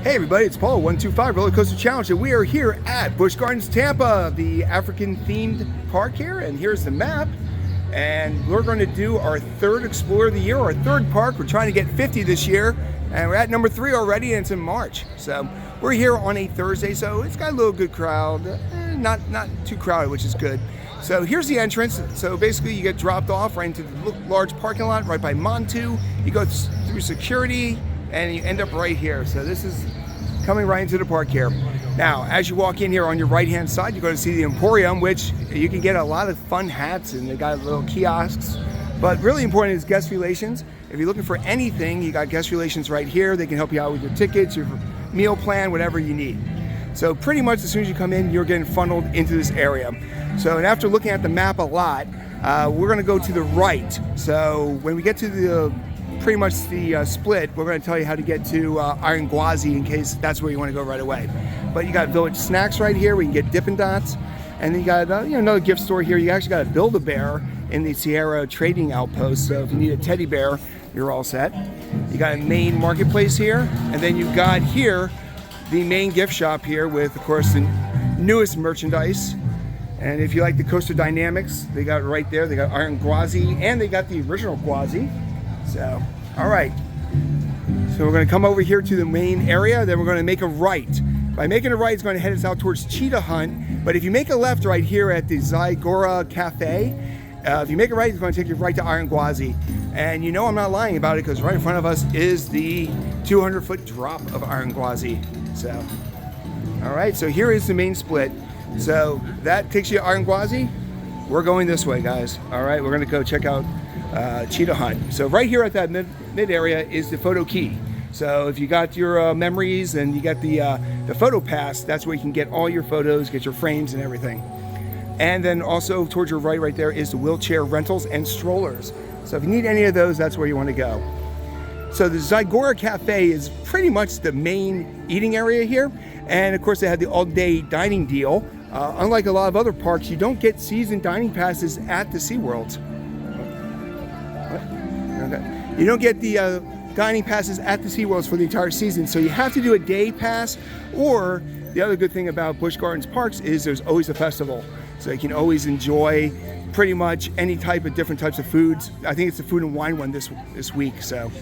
Hey everybody, it's Paul, 125 Roller Coaster Challenge, and we are here at Busch Gardens Tampa, the African themed park here, and here's the map. And we're going to do our third Explorer of the Year, our third park. We're trying to get 50 this year, and we're at number 3 already, and it's in March. So we're here on a Thursday, so it's got a little good crowd, not too crowded, which is good. So here's the entrance. So basically you get dropped off right into the large parking lot right by Montu. You go through security, and you end up right here. So this is coming right into the park here. Now, as you walk in here on your right-hand side, you're going to see the Emporium, which you can get a lot of fun hats, and they got little kiosks. But really important is guest relations. If you're looking for anything, you got guest relations right here. They can help you out with your tickets, your meal plan, whatever you need. So pretty much as soon as you come in, you're getting funneled into this area. So, and after looking at the map a lot, we're going to go to the right. So when we get to the pretty much the split, we're going to tell you how to get to Iron Gwazi in case that's where you want to go right away. But you got Village Snacks right here. We can get Dippin' Dots, and then you got another gift store here. You actually got a Build-A-Bear in the SheiKra trading outpost. So if you need a teddy bear, you're all set. You got a main marketplace here, and then you got here the main gift shop here with, of course, the newest merchandise. And if you like the Coaster Dynamics, they got it right there. They got Iron Gwazi, and they got the original Gwazi. So, all right. So we're going to come over here to the main area. Then we're going to make a right. By making a right, it's going to head us out towards Cheetah Hunt. But if you make a left right here at the SheiKra Cafe, if you make a right, it's going to take you right to Iron Gwazi. And you know I'm not lying about it because right in front of us is the 200-foot drop of Iron Gwazi. So, all right. So here is the main split. So that takes you to Iron Gwazi. We're going this way, guys. All right. We're going to go check out Cheetah Hunt. So right here at that mid area is the photo key. So if you got your memories and you got the photo pass, that's where you can get all your photos, get your frames and everything. And then also towards your right there is the wheelchair rentals and strollers. So if you need any of those, that's where you want to go. So the SheiKra Cafe is pretty much the main eating area here. And of course they had the all-day dining deal. Unlike a lot of other parks, you don't get season dining passes at the SeaWorld. Okay. You don't get the dining passes at the SeaWorld for the entire season, so you have to do a day pass, or the other good thing about Busch Gardens parks is there's always a festival. So you can always enjoy pretty much any type of different types of foods. I think it's the food and wine one this week. So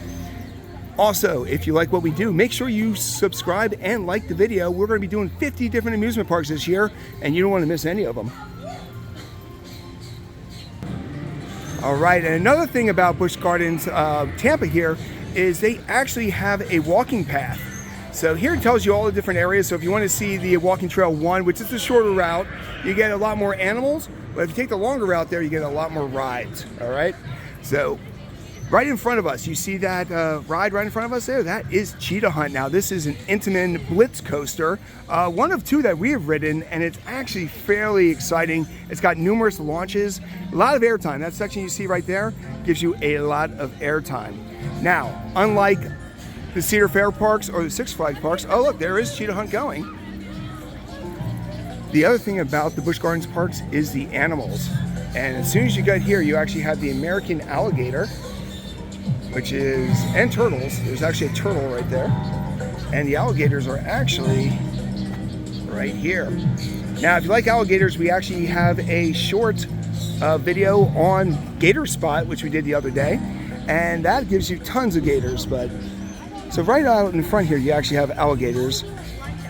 also, if you like what we do, make sure you subscribe and like the video. We're going to be doing 50 different amusement parks this year, and you don't want to miss any of them. All right, and another thing about Busch Gardens Tampa here is they actually have a walking path. So here it tells you all the different areas. So if you want to see the walking trail 1, which is the shorter route, you get a lot more animals. But if you take the longer route there, you get a lot more rides. All right. So right in front of us, you see that ride right in front of us there? That is Cheetah Hunt. Now this is an Intamin Blitz coaster, one of 2 that we have ridden, and it's actually fairly exciting. It's got numerous launches, a lot of airtime. That section you see right there gives you a lot of airtime. Now, unlike the Cedar Fair parks or the Six Flags parks, oh look, there is Cheetah Hunt going. The other thing about the Busch Gardens parks is the animals. And as soon as you get here, you actually have the American alligator, and turtles. There's actually a turtle right there. And the alligators are actually right here. Now, if you like alligators, we actually have a short video on Gator Spot, which we did the other day. And that gives you tons of gators. So right out in front here, you actually have alligators,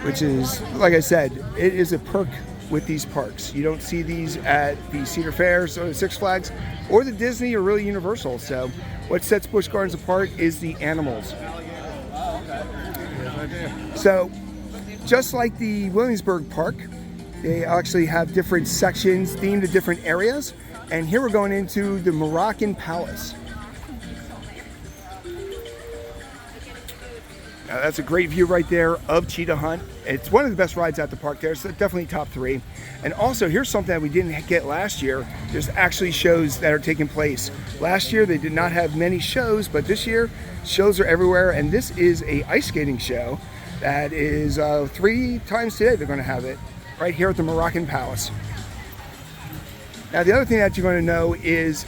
which is, like I said, it is a perk with these parks. You don't see these at the Cedar Fairs or the Six Flags or the Disney or really Universal. So what sets Busch Gardens apart is the animals. So just like the Williamsburg Park, they actually have different sections themed to different areas. And here we're going into the Moroccan Palace. Now that's a great view right there of Cheetah Hunt. It's one of the best rides at the park there. It's definitely top 3. And also, here's something that we didn't get last year. There's actually shows that are taking place. Last year, they did not have many shows, but this year, shows are everywhere. And this is a ice skating show that is 3 times today. They're going to have it right here at the Moroccan Palace. Now, the other thing that you're going to know is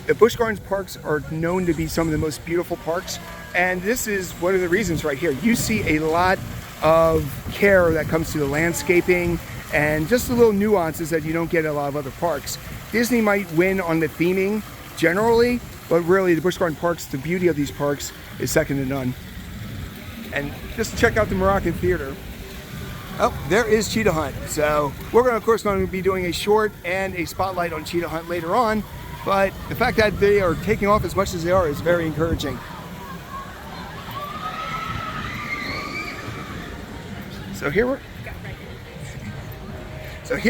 the Busch Gardens parks are known to be some of the most beautiful parks. And this is one of the reasons right here. You see a lot of care that comes to the landscaping and just the little nuances that you don't get at a lot of other parks. Disney might win on the theming generally, but really the Busch Gardens parks, the beauty of these parks is second to none. And just check out the Moroccan Theater. Oh, there is Cheetah Hunt. So we're going to, of course, going to be doing a short and a spotlight on Cheetah Hunt later on. But the fact that they are taking off as much as they are is very encouraging. So here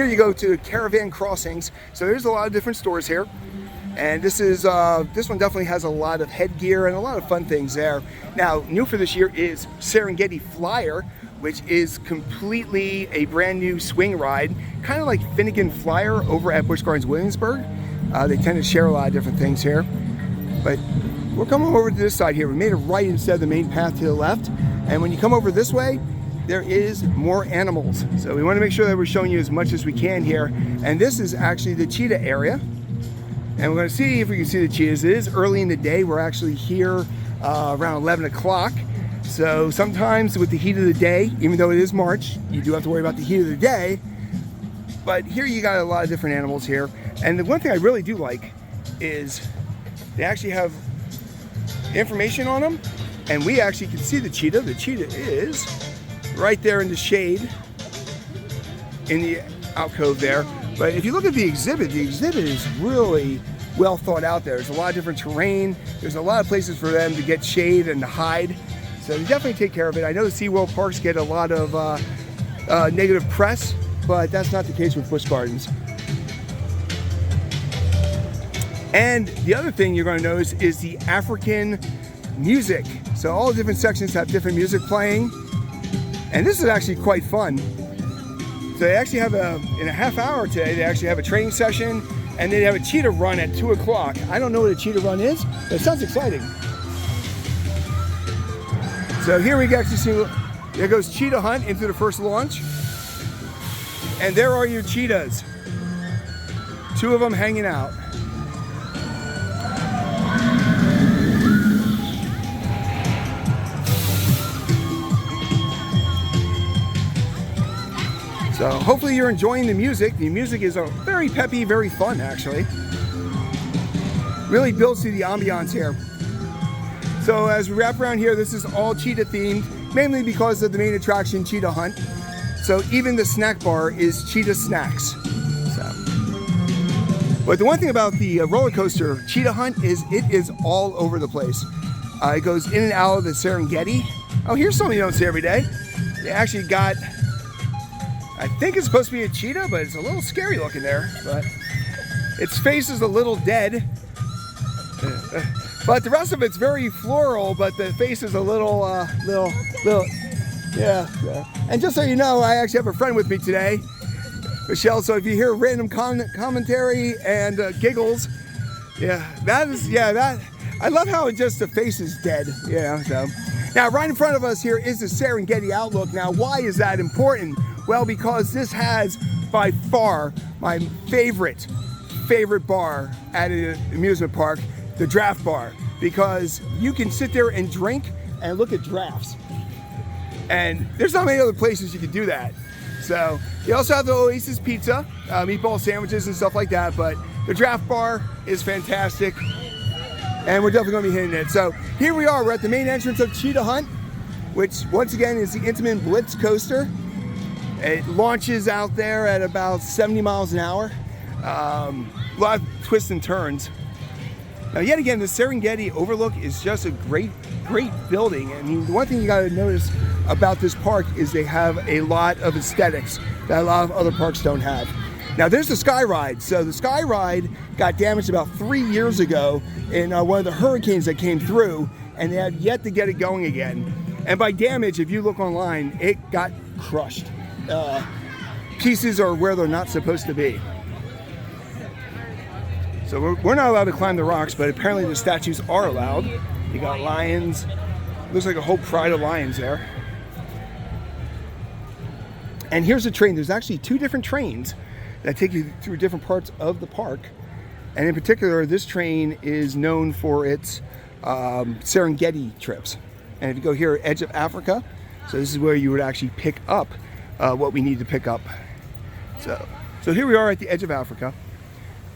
you go to Caravan Crossings. So there's a lot of different stores here. And this one definitely has a lot of headgear and a lot of fun things there. Now, new for this year is Serengeti Flyer, which is completely a brand new swing ride, kind of like Finnegan Flyer over at Busch Gardens Williamsburg. They tend to share a lot of different things here. But we're coming over to this side here. We made a right instead of the main path to the left. And when you come over this way, there is more animals. So we want to make sure that we're showing you as much as we can here. And this is actually the cheetah area. And we're going to see if we can see the cheetahs. It is early in the day. We're actually here around 11 o'clock. So sometimes with the heat of the day, even though it is March, you do have to worry about the heat of the day. But here you got a lot of different animals here. And the one thing I really do like is they actually have information on them. And we actually can see the cheetah. The cheetah is right there in the shade in the alcove there. But if you look at the exhibit is really well thought out there. There's a lot of different terrain. There's a lot of places for them to get shade and to hide. So they definitely take care of it. I know the SeaWorld parks get a lot of negative press, but that's not the case with Busch Gardens. And the other thing you're going to notice is the African music. So all the different sections have different music playing. And this is actually quite fun. So they actually have in a half hour today, they actually have a training session, and they have a cheetah run at 2 o'clock. I don't know what a cheetah run is, but it sounds exciting. So here we can actually see, there goes Cheetah Hunt into the first launch. And there are your cheetahs. 2 of them hanging out. So hopefully you're enjoying the music. The music is very peppy, very fun actually. Really builds to the ambiance here. So as we wrap around here, this is all cheetah themed, mainly because of the main attraction, Cheetah Hunt. So even the snack bar is cheetah snacks. But the one thing about the roller coaster Cheetah Hunt is it is all over the place. It goes in and out of the Serengeti. Oh, here's something you don't see every day. They actually got, I think it's supposed to be a cheetah, but it's a little scary looking there. But its face is a little dead. But the rest of it's very floral, but the face is a little, yeah. And just so you know, I actually have a friend with me today, Michelle. So if you hear random commentary and giggles, I love how it just the face is dead. Yeah. So now right in front of us here is the Serengeti Outlook. Now, why is that important? Well, because this has by far my favorite bar at an amusement park, the draft bar, because you can sit there and drink and look at drafts. And there's not many other places you can do that. So you also have the Oasis Pizza, meatball sandwiches and stuff like that, but the draft bar is fantastic. And we're definitely gonna be hitting it. So here we are, we're at the main entrance of Cheetah Hunt, which once again is the Intamin Blitz coaster. It launches out there at about 70 miles an hour. A lot of twists and turns. Now, yet again, the Serengeti Overlook is just a great building. I mean, the one thing you gotta notice about this park is they have a lot of aesthetics that a lot of other parks don't have. Now, there's the Sky Ride. So the Sky Ride got damaged about 3 years ago in one of the hurricanes that came through, and they have yet to get it going again. And by damage, if you look online, it got crushed. Pieces are where they're not supposed to be. So we're not allowed to climb the rocks, but apparently the statues are allowed. You got lions. Looks like a whole pride of lions there. And here's a train. There's actually 2 different trains that take you through different parts of the park. And in particular, this train is known for its Serengeti trips. And if you go here, Edge of Africa, so this is where you would actually pick up what we need to pick up. So here we are at the edge of Africa,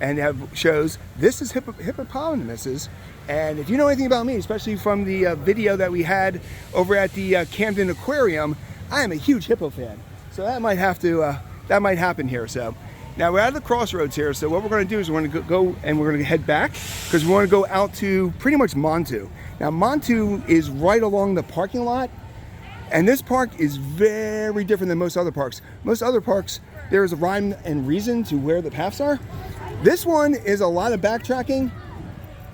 and it shows this is hippopotamuses. And if you know anything about me, especially from the video that we had over at the Camden Aquarium, I am a huge hippo fan. So that might have to, that might happen here. So now we're at the crossroads here. So what we're going to do is we're going to go and we're going to head back because we want to go out to pretty much Montu. Now Montu is right along the parking lot, and this park is very different than most other parks. Most other parks, there is a rhyme and reason to where the paths are. This one is a lot of backtracking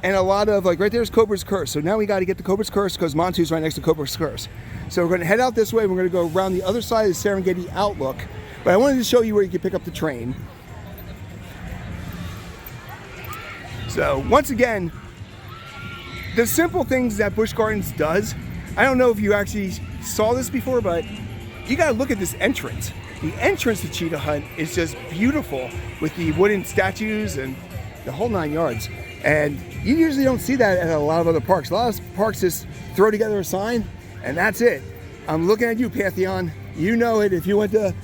and a lot of, like right there's Cobra's Curse. So now we got to get to Cobra's Curse because Montu's right next to Cobra's Curse. So we're going to head out this way. We're going to go around the other side of the Serengeti Outlook. But I wanted to show you where you can pick up the train. So once again, the simple things that Busch Gardens does, I don't know if you actually saw this before, but you got to look at this entrance. The entrance to Cheetah Hunt is just beautiful with the wooden statues and the whole 9 yards. And you usually don't see that at a lot of other parks. A lot of parks just throw together a sign and that's it. I'm looking at you, Pantheon. You know it. If you went to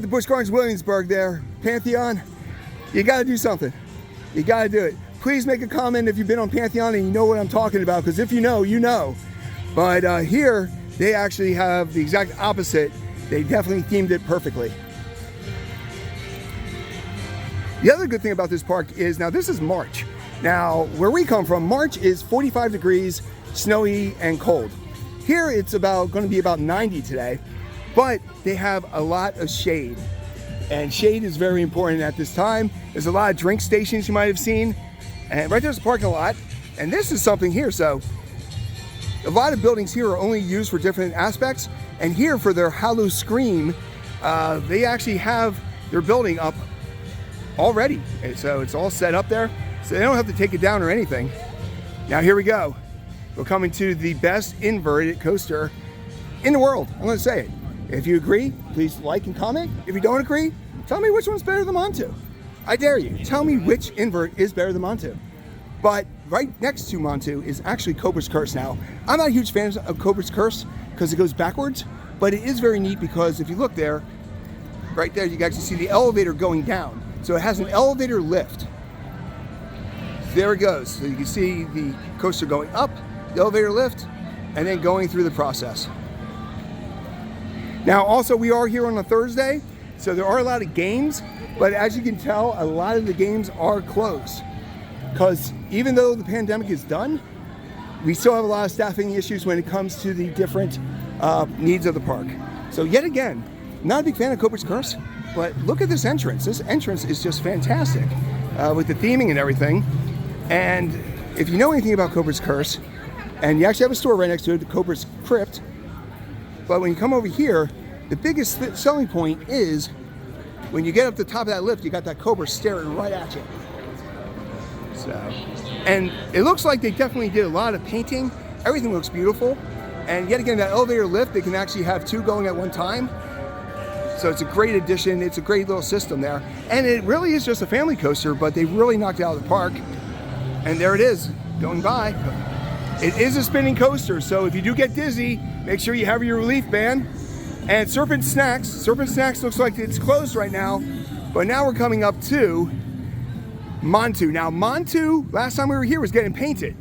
Busch Gardens Williamsburg there, Pantheon, you got to do something. You got to do it. Please make a comment if you've been on Pantheon and you know what I'm talking about, because if you know, you know. But here, they actually have the exact opposite. They definitely themed it perfectly. The other good thing about this park is, now this is March. Now, where we come from, March is 45 degrees, snowy and cold. Here, it's going to be about 90 today, but they have a lot of shade. And shade is very important at this time. There's a lot of drink stations you might have seen. And right there's a parking lot. And this is something here. So a lot of buildings here are only used for different aspects. And here for their Halloween Scream, they actually have their building up already. And so it's all set up there. So they don't have to take it down or anything. Now here we go. We're coming to the best inverted coaster in the world. I'm going to say it. If you agree, please like and comment. If you don't agree, tell me which one's better than Montu. I dare you. Tell me which invert is better than Montu. But right next to Montu is actually Cobra's Curse now. I'm not a huge fan of Cobra's Curse because it goes backwards, but it is very neat because if you look there, right there, you can actually see the elevator going down. So it has an elevator lift. So there it goes. So you can see the coaster going up, the elevator lift, and then going through the process. Now also we are here on a Thursday, so there are a lot of games, but as you can tell, a lot of the games are closed. Because even though the pandemic is done, we still have a lot of staffing issues when it comes to the different needs of the park. So yet again, not a big fan of Cobra's Curse, but look at this entrance. This entrance is just fantastic with the theming and everything. And if you know anything about Cobra's Curse, and you actually have a store right next to it, the Cobra's Crypt, but when you come over here, the biggest selling point is when you get up the top of that lift, you got that Cobra staring right at you. So, and it looks like they definitely did a lot of painting. Everything looks beautiful. And yet again, that elevator lift, they can actually have two going at one time. So it's a great addition. It's a great little system there. And it really is just a family coaster, but they really knocked it out of the park. And there it is, going by. It is a spinning coaster, so if you do get dizzy, make sure you have your relief band. And Serpent Snacks looks like it's closed right now, but now we're coming up to Montu. Now Montu, last time we were here, was getting painted,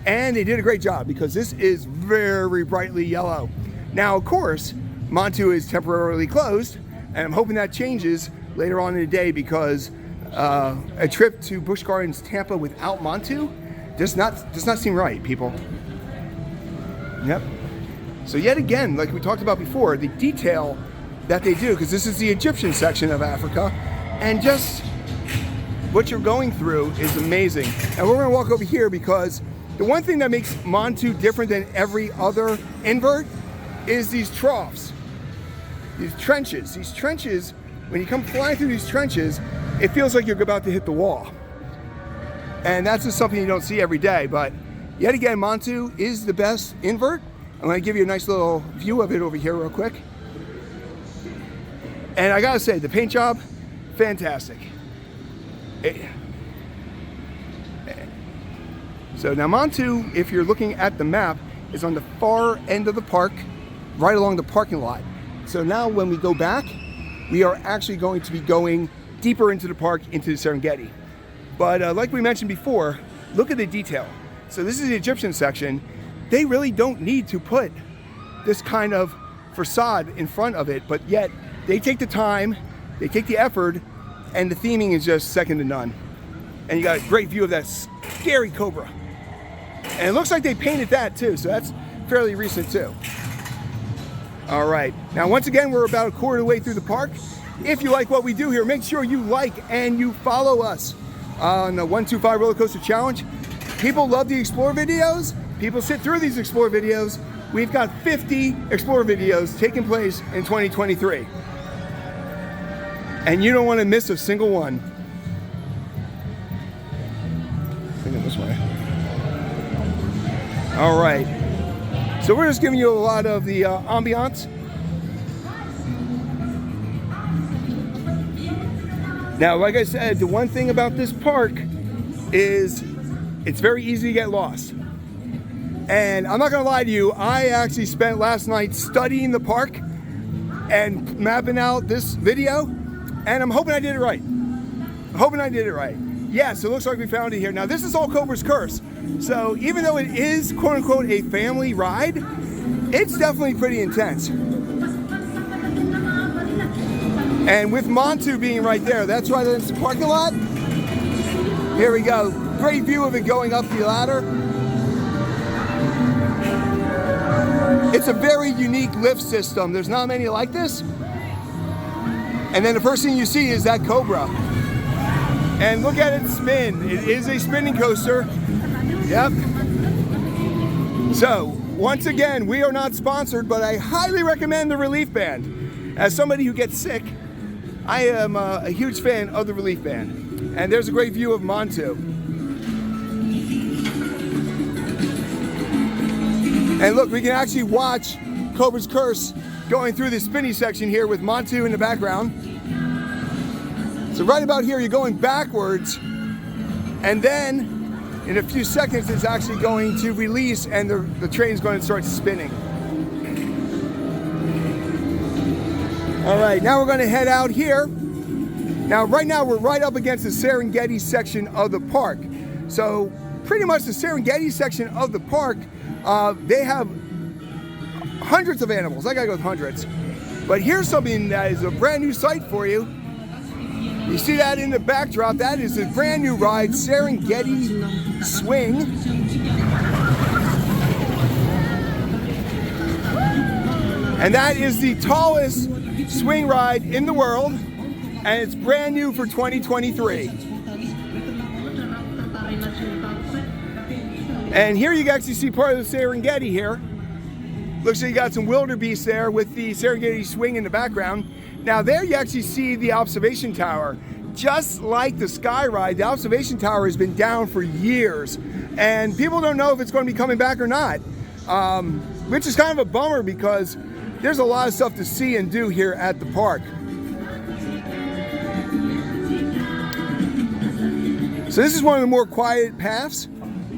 and they did a great job because this is very brightly yellow. Now of course, Montu is temporarily closed, and I'm hoping that changes later on in the day because a trip to Busch Gardens Tampa without Montu does not seem right, people. Yep. So yet again, like we talked about before, the detail that they do, because this is the Egyptian section of Africa, and just what you're going through is amazing. And we're gonna walk over here because the one thing that makes Montu different than every other invert is these troughs, these trenches. These trenches, when you come flying through these trenches, it feels like you're about to hit the wall. And that's just something you don't see every day, but yet again, Montu is the best invert. I'm gonna give you a nice little view of it over here real quick. And I gotta say, the paint job, fantastic. So now Montu, if you're looking at the map, is on the far end of the park, right along the parking lot. So now when we go back, we are actually going to be going deeper into the park, into the Serengeti. But like we mentioned before, look at the detail. So this is the Egyptian section. They really don't need to put this kind of facade in front of it, but yet they take the time, they take the effort, and the theming is just second to none. And you got a great view of that scary cobra. And it looks like they painted that too, so that's fairly recent too. All right, now once again, we're about a quarter of the way through the park. If you like what we do here, make sure you like and you follow us on the 125 Roller Coaster Challenge. People love the Explore videos. People sit through these Explore videos. We've got 50 Explore videos taking place in 2023. And you don't want to miss a single one. Thinking this way. All right. So we're just giving you a lot of the ambiance. Now, like I said, the one thing about this park is it's very easy to get lost. And I'm not gonna lie to you, I actually spent last night studying the park and mapping out this video, and I'm hoping I did it right. Yeah, so it looks like we found it here. Now this is all Cobra's Curse. So even though it is quote unquote a family ride, it's definitely pretty intense. And with Montu being right there, that's right in the parking lot. Here we go. Great view of it going up the ladder. It's a very unique lift system. There's not many like this. And then the first thing you see is that Cobra. And look at it spin. It is a spinning coaster. Yep. So, once again, we are not sponsored, but I highly recommend the Relief Band. As somebody who gets sick, I am a huge fan of the Relief Band. And there's a great view of Montu. And look, we can actually watch Cobra's Curse going through the spinny section here with Montu in the background. So right about here, you're going backwards, and then in a few seconds, it's actually going to release and the train's going to start spinning. All right, now we're going to head out here. Now, right now, we're right up against the Serengeti section of the park. So pretty much the Serengeti section of the park, they have hundreds of animals. I gotta go with hundreds. But here's something that is a brand new sight for you. You see that in the backdrop? That is a brand new ride, Serengeti Swing. And that is the tallest swing ride in the world, and it's brand new for 2023. And here you can actually see part of the Serengeti here. Looks like you got some wildebeest there with the Serengeti Swing in the background. Now there you actually see the observation tower. Just like the Sky Ride, the observation tower has been down for years, and people don't know if it's going to be coming back or not, which is kind of a bummer because there's a lot of stuff to see and do here at the park. So this is one of the more quiet paths,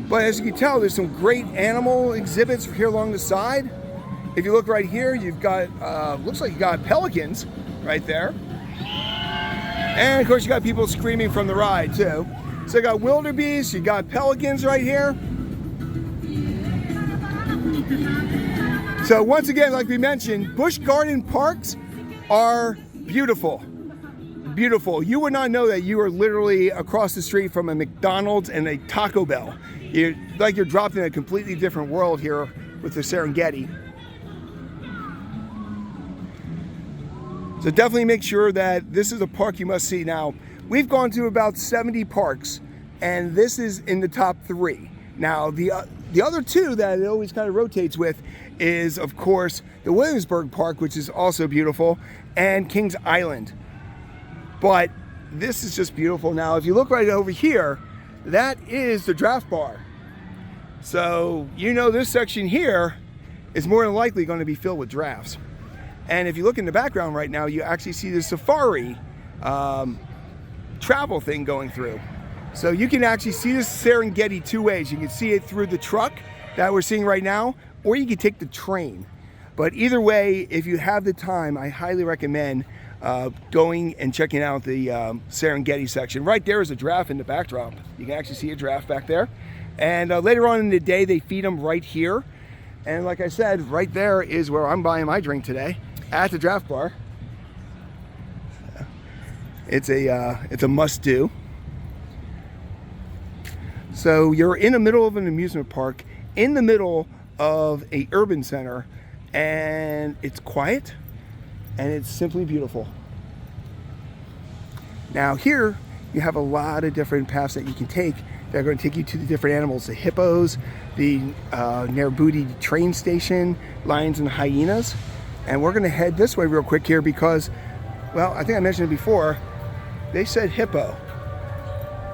but as you can tell, there's some great animal exhibits here along the side. If you look right here, you've got, looks like you got pelicans right there. And of course you got people screaming from the ride too. So you got wildebeest, you got pelicans right here. So once again, like we mentioned, Busch Garden parks are beautiful. Beautiful. You would not know that you are literally across the street from a McDonald's and a Taco Bell. You're dropped in a completely different world here with the Serengeti. So definitely make sure that this is a park you must see. Now, we've gone to about 70 parks, and this is in the top 3. Now, the other 2 that it always kind of rotates with is, of course, the Williamsburg Park, which is also beautiful, and Kings Island. But this is just beautiful. Now, if you look right over here, that is the draft bar. So, you know this section here is more than likely going to be filled with drafts. And if you look in the background right now, you actually see the safari travel thing going through. So you can actually see this Serengeti two ways. You can see it through the truck that we're seeing right now, or you can take the train. But either way, if you have the time, I highly recommend going and checking out the Serengeti section. Right there is a giraffe in the backdrop. You can actually see a giraffe back there. And later on in the day, they feed them right here. And like I said, right there is where I'm buying my drink today, at the draft bar. It's a must-do. So you're in the middle of an amusement park, in the middle of a urban center, and it's quiet, and it's simply beautiful. Now here, you have a lot of different paths that you can take. They're going to take you to the different animals, the hippos, the Nairobi train station, lions and hyenas. And we're going to head this way real quick here because, well, I think I mentioned it before, they said hippo.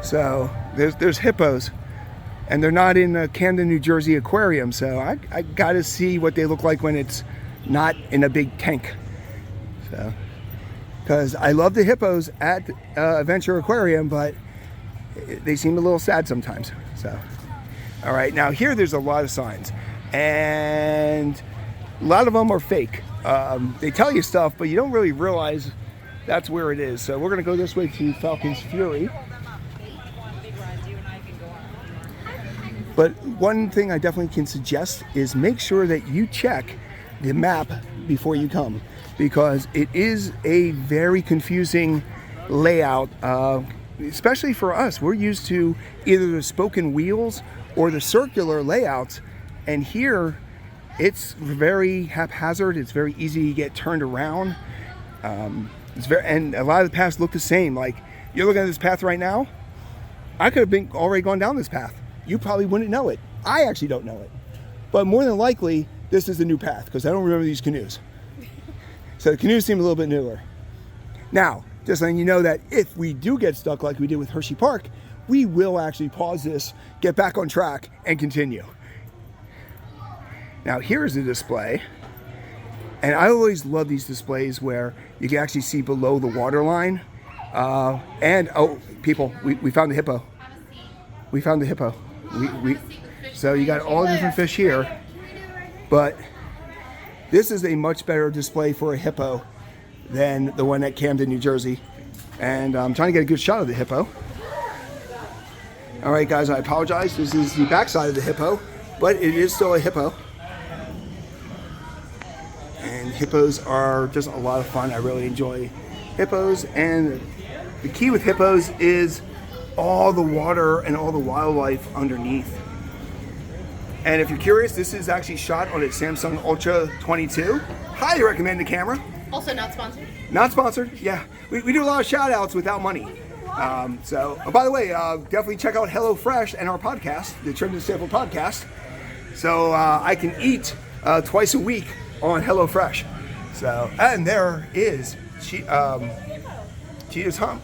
So there's hippos, and they're not in a Camden, New Jersey aquarium. So I got to see what they look like when it's not in a big tank. So, because I love the hippos at Adventure Aquarium, but they seem a little sad sometimes. So, all right, now here there's a lot of signs, and a lot of them are fake. They tell you stuff, but you don't really realize that's where it is. So we're gonna go this way to Falcon's Fury. But one thing I definitely can suggest is make sure that you check the map before you come, because it is a very confusing layout, especially for us. We're used to either the spoken wheels or the circular layouts, and here it's very haphazard. It's very easy to get turned around. And a lot of the paths look the same. Like, you're looking at this path right now. I could have already gone down this path. You probably wouldn't know it. I actually don't know it. But more than likely, this is the new path, because I don't remember these canoes. So the canoes seem a little bit newer. Now, just letting you know that if we do get stuck like we did with Hershey Park, we will actually pause this, get back on track, and continue. Now here's the display. And I always love these displays where you can actually see below the water line. Oh, people, we found the hippo. We found the hippo. So you got all the different fish here, but this is a much better display for a hippo than the one at Camden, New Jersey. And I'm trying to get a good shot of the hippo. All right, guys, I apologize. This is the backside of the hippo, but it is still a hippo. And hippos are just a lot of fun. I really enjoy hippos. And the key with hippos is all the water and all the wildlife underneath. And if you're curious, this is actually shot on a Samsung Ultra 22. Highly recommend the camera. Also not sponsored? Not sponsored, yeah. We do a lot of shout outs without money. Oh, by the way, definitely check out HelloFresh and our podcast, the Trim to Sample podcast. So I can eat twice a week on HelloFresh. So, and there is Cheetah Hunt.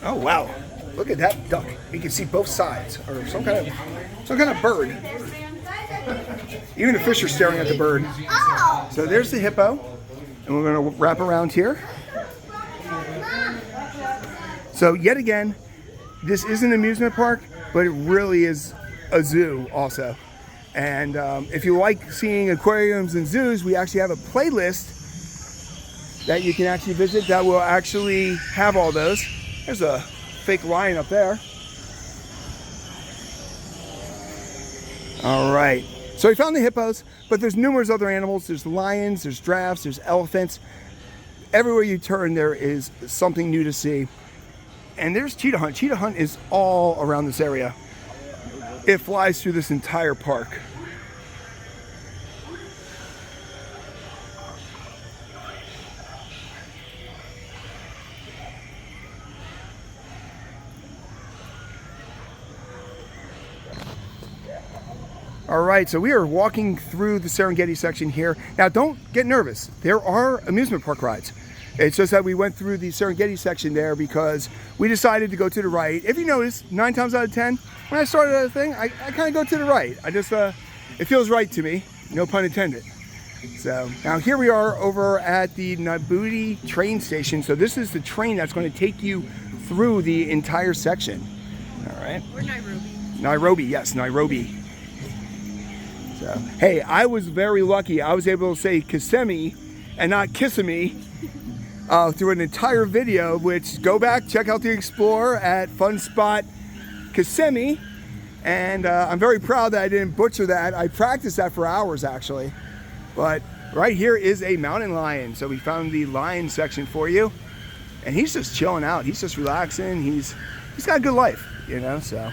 Oh wow! Look at that duck. You can see both sides, or some kind of bird. Even the fish are staring at the bird. So there's the hippo, and we're going to wrap around here. So yet again, this is an amusement park, but it really is a zoo also. And if you like seeing aquariums and zoos, we actually have a playlist that you can actually visit that will actually have all those. There's a fake lion up there. All right. So we found the hippos, but there's numerous other animals. There's lions, there's giraffes, there's elephants. Everywhere you turn, there is something new to see. And there's Cheetah Hunt. Cheetah Hunt is all around this area. It flies through this entire park. All right, so we are walking through the Serengeti section here. Now, don't get nervous. There are amusement park rides. It's just that we went through the Serengeti section there because we decided to go to the right. If you notice, 9 times out of 10, when I started a thing, I kind of go to the right. I just, it feels right to me, no pun intended. So now here we are over at the Nairobi train station. So this is the train that's going to take you through the entire section. All right. Or Nairobi. Nairobi, yes, Nairobi. So, hey, I was very lucky. I was able to say Kissimmee and not Kissimmee through an entire video, which go back, check out the Explorer at Fun Spot Kissimmee. And I'm very proud that I didn't butcher that. I practiced that for hours, actually. But right here is a mountain lion. So we found the lion section for you. And he's just chilling out. He's just relaxing. He's got a good life, you know, so.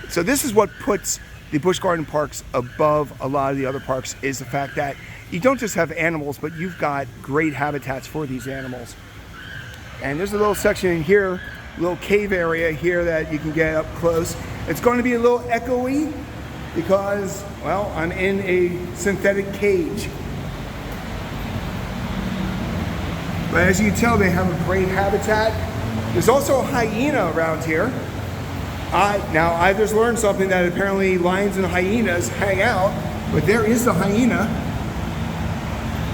So this is what puts the Busch Garden parks above a lot of the other parks, is the fact that you don't just have animals, but you've got great habitats for these animals. And there's a little section in here, a little cave area here that you can get up close. It's going to be a little echoey because, well, I'm in a synthetic cage. But as you can tell, they have a great habitat. There's also a hyena around here. Now, I just learned something, that apparently lions and hyenas hang out, but there is the hyena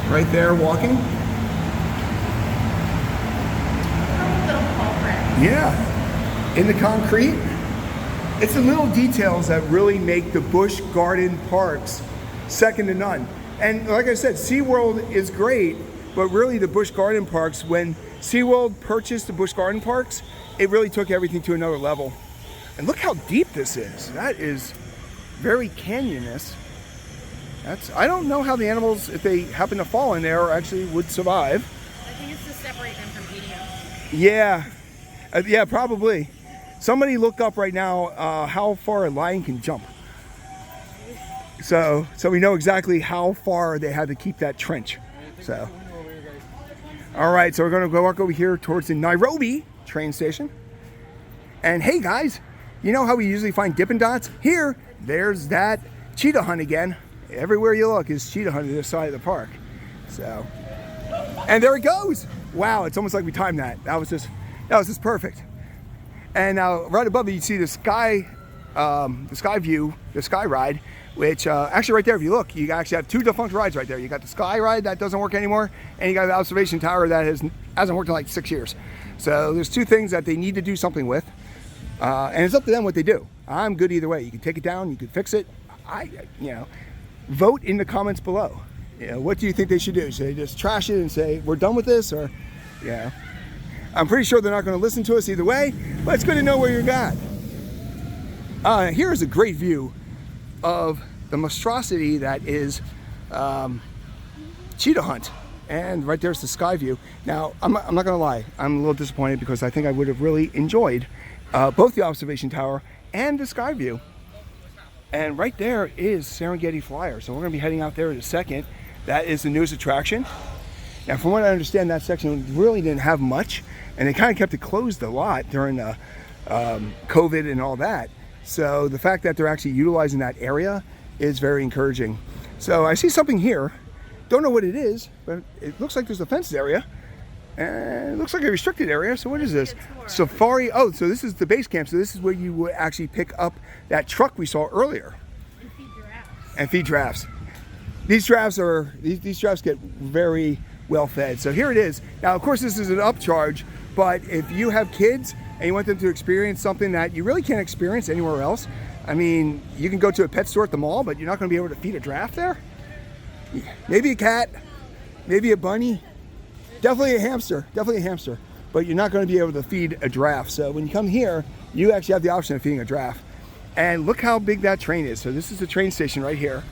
right there walking. Yeah, in the concrete. It's the little details that really make the Busch Garden parks second to none. And like I said, SeaWorld is great, but really the Busch Garden parks, when SeaWorld purchased the Busch Garden parks, it really took everything to another level. And look how deep this is. That is very canyonous. I don't know how the animals, if they happen to fall in there, actually would survive. I think it's to separate them from eating them. Yeah. Yeah, probably. Somebody look up right now how far a lion can jump. So we know exactly how far they had to keep that trench. So. All right, so we're going to go walk over here towards the Nairobi train station. And hey guys, you know how we usually find Dippin' Dots? Here, there's that Cheetah Hunt again. Everywhere you look is Cheetah Hunt on this side of the park. So, and there it goes. Wow, it's almost like we timed that. That was just perfect. And now right above you see the sky view, the sky ride, which actually right there, if you look, you actually have two defunct rides right there. You got the sky ride that doesn't work anymore, and you got the observation tower that hasn't worked in like 6 years. So there's two things that they need to do something with. And it's up to them what they do. I'm good either way. You can take it down, you can fix it. Vote in the comments below. What do you think they should do? Should they just trash it and say, we're done with this? Or, I'm pretty sure they're not going to listen to us either way, but it's good to know where you're at. Here's a great view of the monstrosity that is Cheetah Hunt. And right there's the sky view. Now, I'm not going to lie. I'm a little disappointed because I think I would have really enjoyed both the observation tower and the sky view. And right there is Serengeti Flyer. So we're going to be heading out there in a second. That is the newest attraction. Now, from what I understand, that section really didn't have much, and they kind of kept it closed a lot during COVID and all that. So the fact that they're actually utilizing that area is very encouraging. So I see something here. Don't know what it is, but it looks like there's a fenced area. And it looks like a restricted area. So what is this? Safari. Oh, so this is the base camp. So this is where you would actually pick up that truck we saw earlier. And feed giraffes. And feed giraffes. These giraffes get very well fed. So here it is. Now, of course, this is an upcharge, but if you have kids and you want them to experience something that you really can't experience anywhere else, I mean, you can go to a pet store at the mall, but you're not going to be able to feed a giraffe there. Maybe a cat, maybe a bunny. Definitely a hamster, but you're not going to be able to feed a giraffe. So when you come here, you actually have the option of feeding a giraffe. And look how big that train is. So this is the train station right here.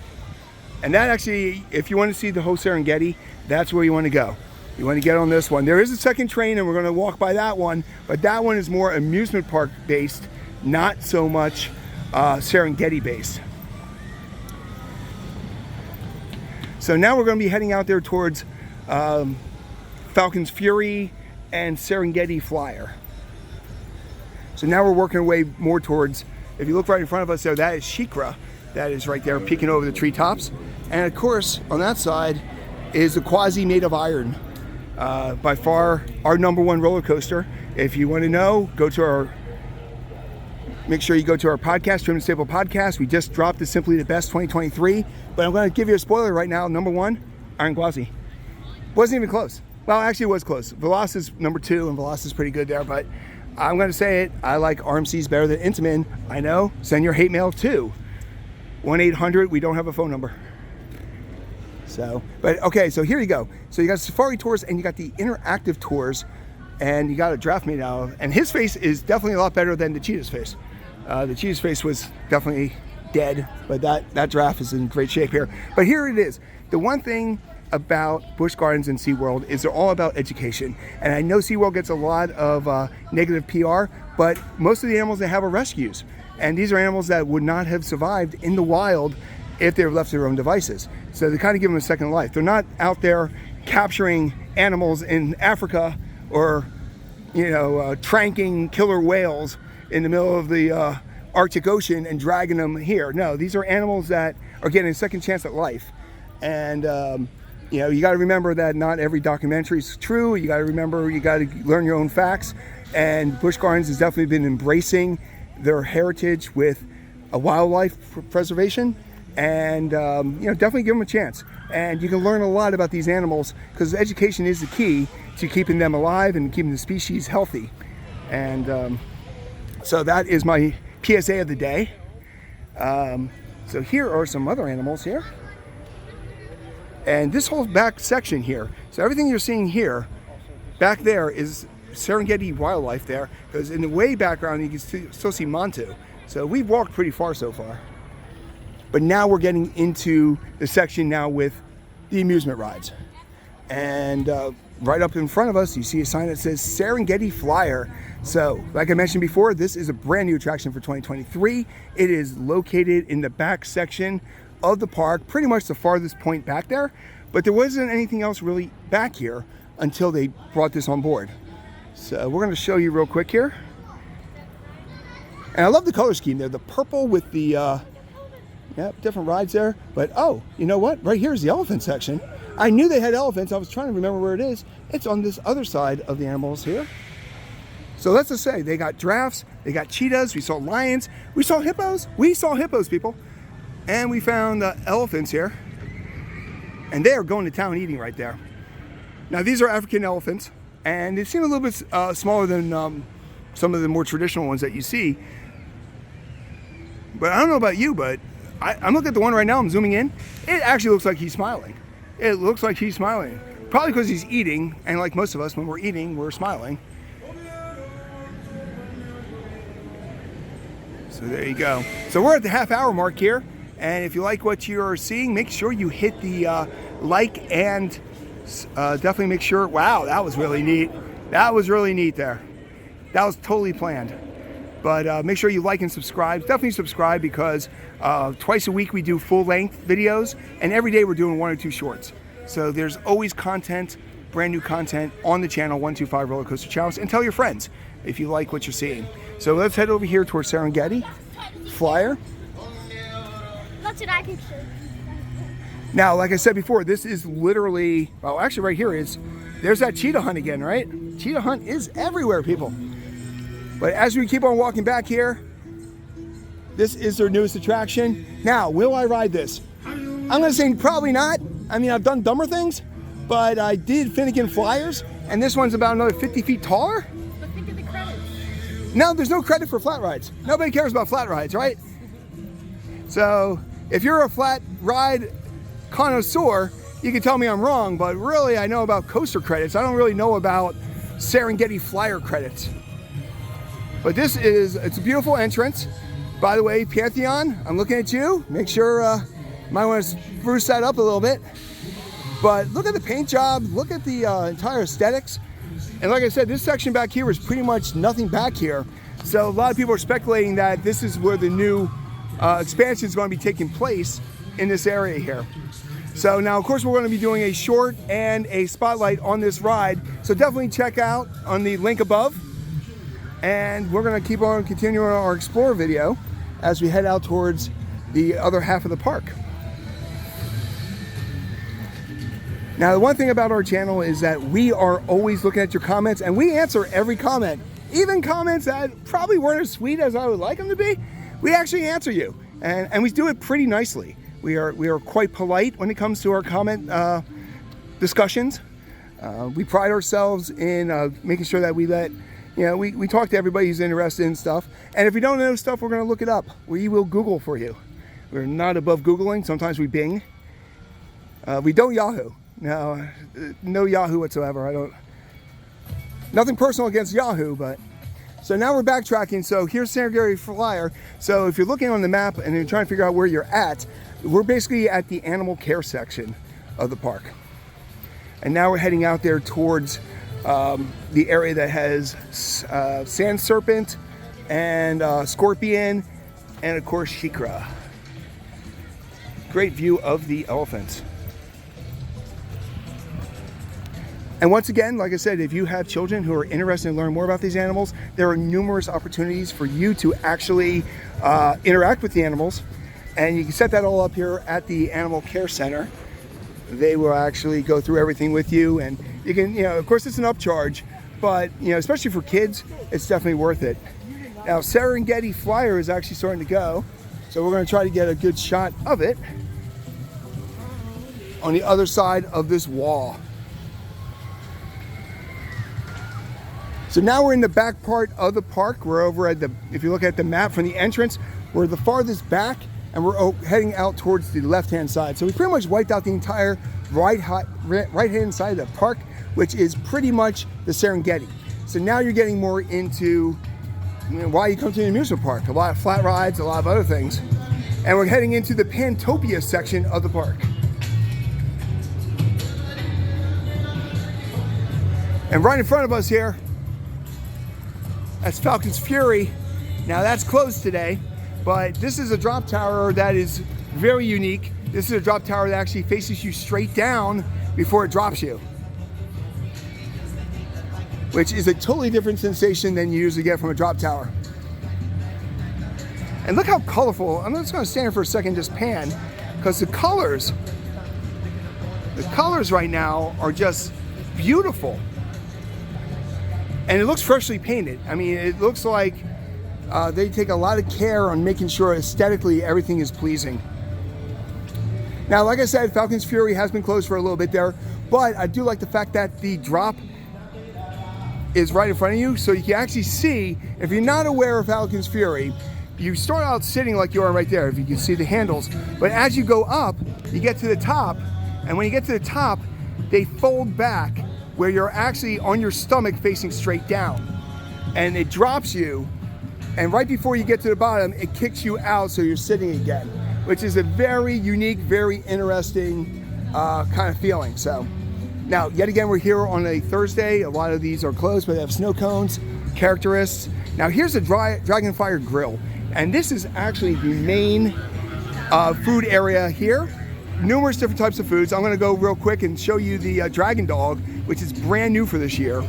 And that actually, if you want to see the whole Serengeti, that's where you want to go. You want to get on this one. There is a second train and we're going to walk by that one, but that one is more amusement park based, not so much Serengeti based. So now we're going to be heading out there towards Falcon's Fury and Serengeti Flyer. So now we're working our way more towards, if you look right in front of us there, that is SheiKra. That is right there peeking over the treetops. And of course, on that side is the Gwazi made of iron. By far our #1 roller coaster. If you want to know, go to our make sure you go to our podcast, Trim and Staple Podcast. We just dropped the Simply the Best 2023, but I'm going to give you a spoiler right now. Number 1, Iron Gwazi. Wasn't even close. Well, actually it was close. Velocis is number 2, and Velocis is pretty good there, but I'm going to say it. I like RMCs better than Intamin. I know. Send your hate mail too. 1-800, we don't have a phone number. So, but okay, so here you go. So you got safari tours and you got the interactive tours, and you got a draft made out of, and his face is definitely a lot better than the cheetah's face. The cheetah's face was definitely dead, but that draft is in great shape here. But here it is. The one thing about Busch Gardens and SeaWorld is they're all about education. And I know SeaWorld gets a lot of negative PR, but most of the animals they have are rescues. And these are animals that would not have survived in the wild if they were left to their own devices. So they kind of give them a second life. They're not out there capturing animals in Africa or, you know, tranking killer whales in the middle of the Arctic Ocean and dragging them here. No, these are animals that are getting a second chance at life. And, you know, you got to remember that not every documentary is true. You got to remember, you got to learn your own facts. And Busch Gardens has definitely been embracing their heritage with a wildlife preservation, and you know, definitely give them a chance. And you can learn a lot about these animals because education is the key to keeping them alive and keeping the species healthy. And so that is my PSA of the day. So here are some other animals here. And this whole back section here, so everything you're seeing here, back there is Serengeti wildlife there, because in the way background you can still see Montu. So we've walked pretty far so far. But now we're getting into the section now with the amusement rides. And right up in front of us, you see a sign that says Serengeti Flyer. So, like I mentioned before, this is a brand new attraction for 2023. It is located in the back section of the park, pretty much the farthest point back there. But there wasn't anything else really back here until they brought this on board. So we're going to show you real quick here. And I love the color scheme there. The purple with the, different rides there. But, oh, you know what? Right here is the elephant section. I knew they had elephants. I was trying to remember where it is. It's on this other side of the animals here. So let's just say they got giraffes, they got cheetahs, we saw lions, we saw hippos. We saw hippos, people. And we found elephants here. And they are going to town eating right there. Now, these are African elephants. And they seem a little bit smaller than some of the more traditional ones that you see. But I don't know about you, but I'm looking at the one right now, I'm zooming in. It actually looks like he's smiling. It looks like he's smiling. Probably because he's eating, and like most of us, when we're eating, we're smiling. So there you go. So we're at the half-hour mark here. And if you like what you're seeing, make sure you hit the like and definitely make sure, wow, that was really neat. That was really neat there. That was totally planned. But make sure you like and subscribe. Definitely subscribe because twice a week we do full-length videos, and every day we're doing 1 or 2 shorts. So there's always content, brand new content on the channel, 125 Roller Coaster Challenge, and tell your friends if you like what you're seeing. So let's head over here towards Serengeti Flyer. That's what I can show. Now, like I said before, this is literally, well, actually right here is, there's that Cheetah Hunt again, right? Cheetah Hunt is everywhere, people. But as we keep on walking back here, this is their newest attraction. Now, will I ride this? I'm gonna say probably not. I mean, I've done dumber things, but I did Finnegan Flyers, and this one's about another 50 feet taller. But think of the credits. No, there's no credit for flat rides. Nobody cares about flat rides, right? So, if you're a flat ride connoisseur, you can tell me I'm wrong, but really I know about coaster credits. I don't really know about Serengeti Flyer credits. But this is, it's a beautiful entrance. By the way, Pantheon, I'm looking at you. Make sure, might want to spruce that up a little bit. But look at the paint job, look at the entire aesthetics. And like I said, this section back here is pretty much nothing back here. So a lot of people are speculating that this is where the new expansion is going to be taking place in this area here. So now, of course, we're going to be doing a short and a spotlight on this ride. So definitely check out on the link above. And we're going to keep on continuing our Explore video as we head out towards the other half of the park. Now, the one thing about our channel is that we are always looking at your comments, and we answer every comment. even comments that probably weren't as sweet as I would like them to be, we actually answer you, and we do it pretty nicely. We are quite polite when it comes to our comment discussions. We pride ourselves in making sure that we let, we talk to everybody who's interested in stuff. And if we don't know stuff, we're going to look it up. We will Google for you. We're not above Googling. Sometimes we Bing. We don't Yahoo. No Yahoo whatsoever. Nothing personal against Yahoo, but. So now we're backtracking. So here's Serengeti Flyer. So if you're looking on the map and you're trying to figure out where you're at, we're basically at the animal care section of the park. And now we're heading out there towards the area that has sand serpent and scorpion and of course SheiKra. Great view of the elephants. And once again, like I said, if you have children who are interested in learning more about these animals, there are numerous opportunities for you to actually interact with the animals. And you can set that all up here at the Animal Care Center. They will actually go through everything with you, and you can, of course it's an upcharge, but especially for kids, it's definitely worth it. Now Serengeti Flyer is actually starting to go, so we're going to try to get a good shot of it on the other side of this wall. So now we're in the back part of the park. We're over at if you look at the map from the entrance, we're the farthest back, and we're heading out towards the left-hand side. So we pretty much wiped out the entire right-hand side of the park, which is pretty much the Serengeti. So now you're getting more into why you come to the amusement park. A lot of flat rides, a lot of other things. And we're heading into the Pantopia section of the park. And right in front of us here, that's Falcon's Fury. Now that's closed today. But this is a drop tower that is very unique. This is a drop tower that actually faces you straight down before it drops you, which is a totally different sensation than you usually get from a drop tower. And look how colorful. I'm just going to stand here for a second and just pan, because the colors right now are just beautiful. And it looks freshly painted. I mean, it looks like they take a lot of care on making sure aesthetically everything is pleasing. Now, like I said, Falcon's Fury has been closed for a little bit there, but I do like the fact that the drop is right in front of you, so you can actually see. If you're not aware of Falcon's Fury, you start out sitting like you are right there, if you can see the handles, but as you go up, you get to the top, and when you get to the top, they fold back where you're actually on your stomach facing straight down, and it drops you. And right before you get to the bottom, it kicks you out so you're sitting again, which is a very unique, very interesting kind of feeling. So now, yet again, we're here on a Thursday. A lot of these are closed, but they have snow cones, characteristics. Now here's a Dragon Fire Grill. And this is actually the main food area here. Numerous different types of foods. I'm gonna go real quick and show you the Dragon Dog, which is brand new for this year.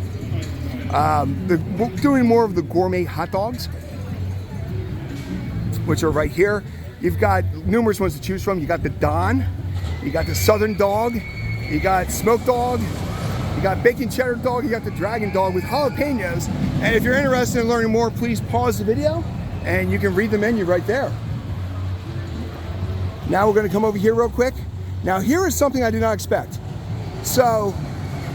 They're doing more of the gourmet hot dogs, which are right here. You've got numerous ones to choose from. You got the Don, you got the Southern Dog, you got Smoked Dog, you got Bacon Cheddar Dog, you got the Dragon Dog with jalapenos. And if you're interested in learning more, please pause the video and you can read the menu right there. Now we're gonna come over here real quick. Now here is something I did not expect. So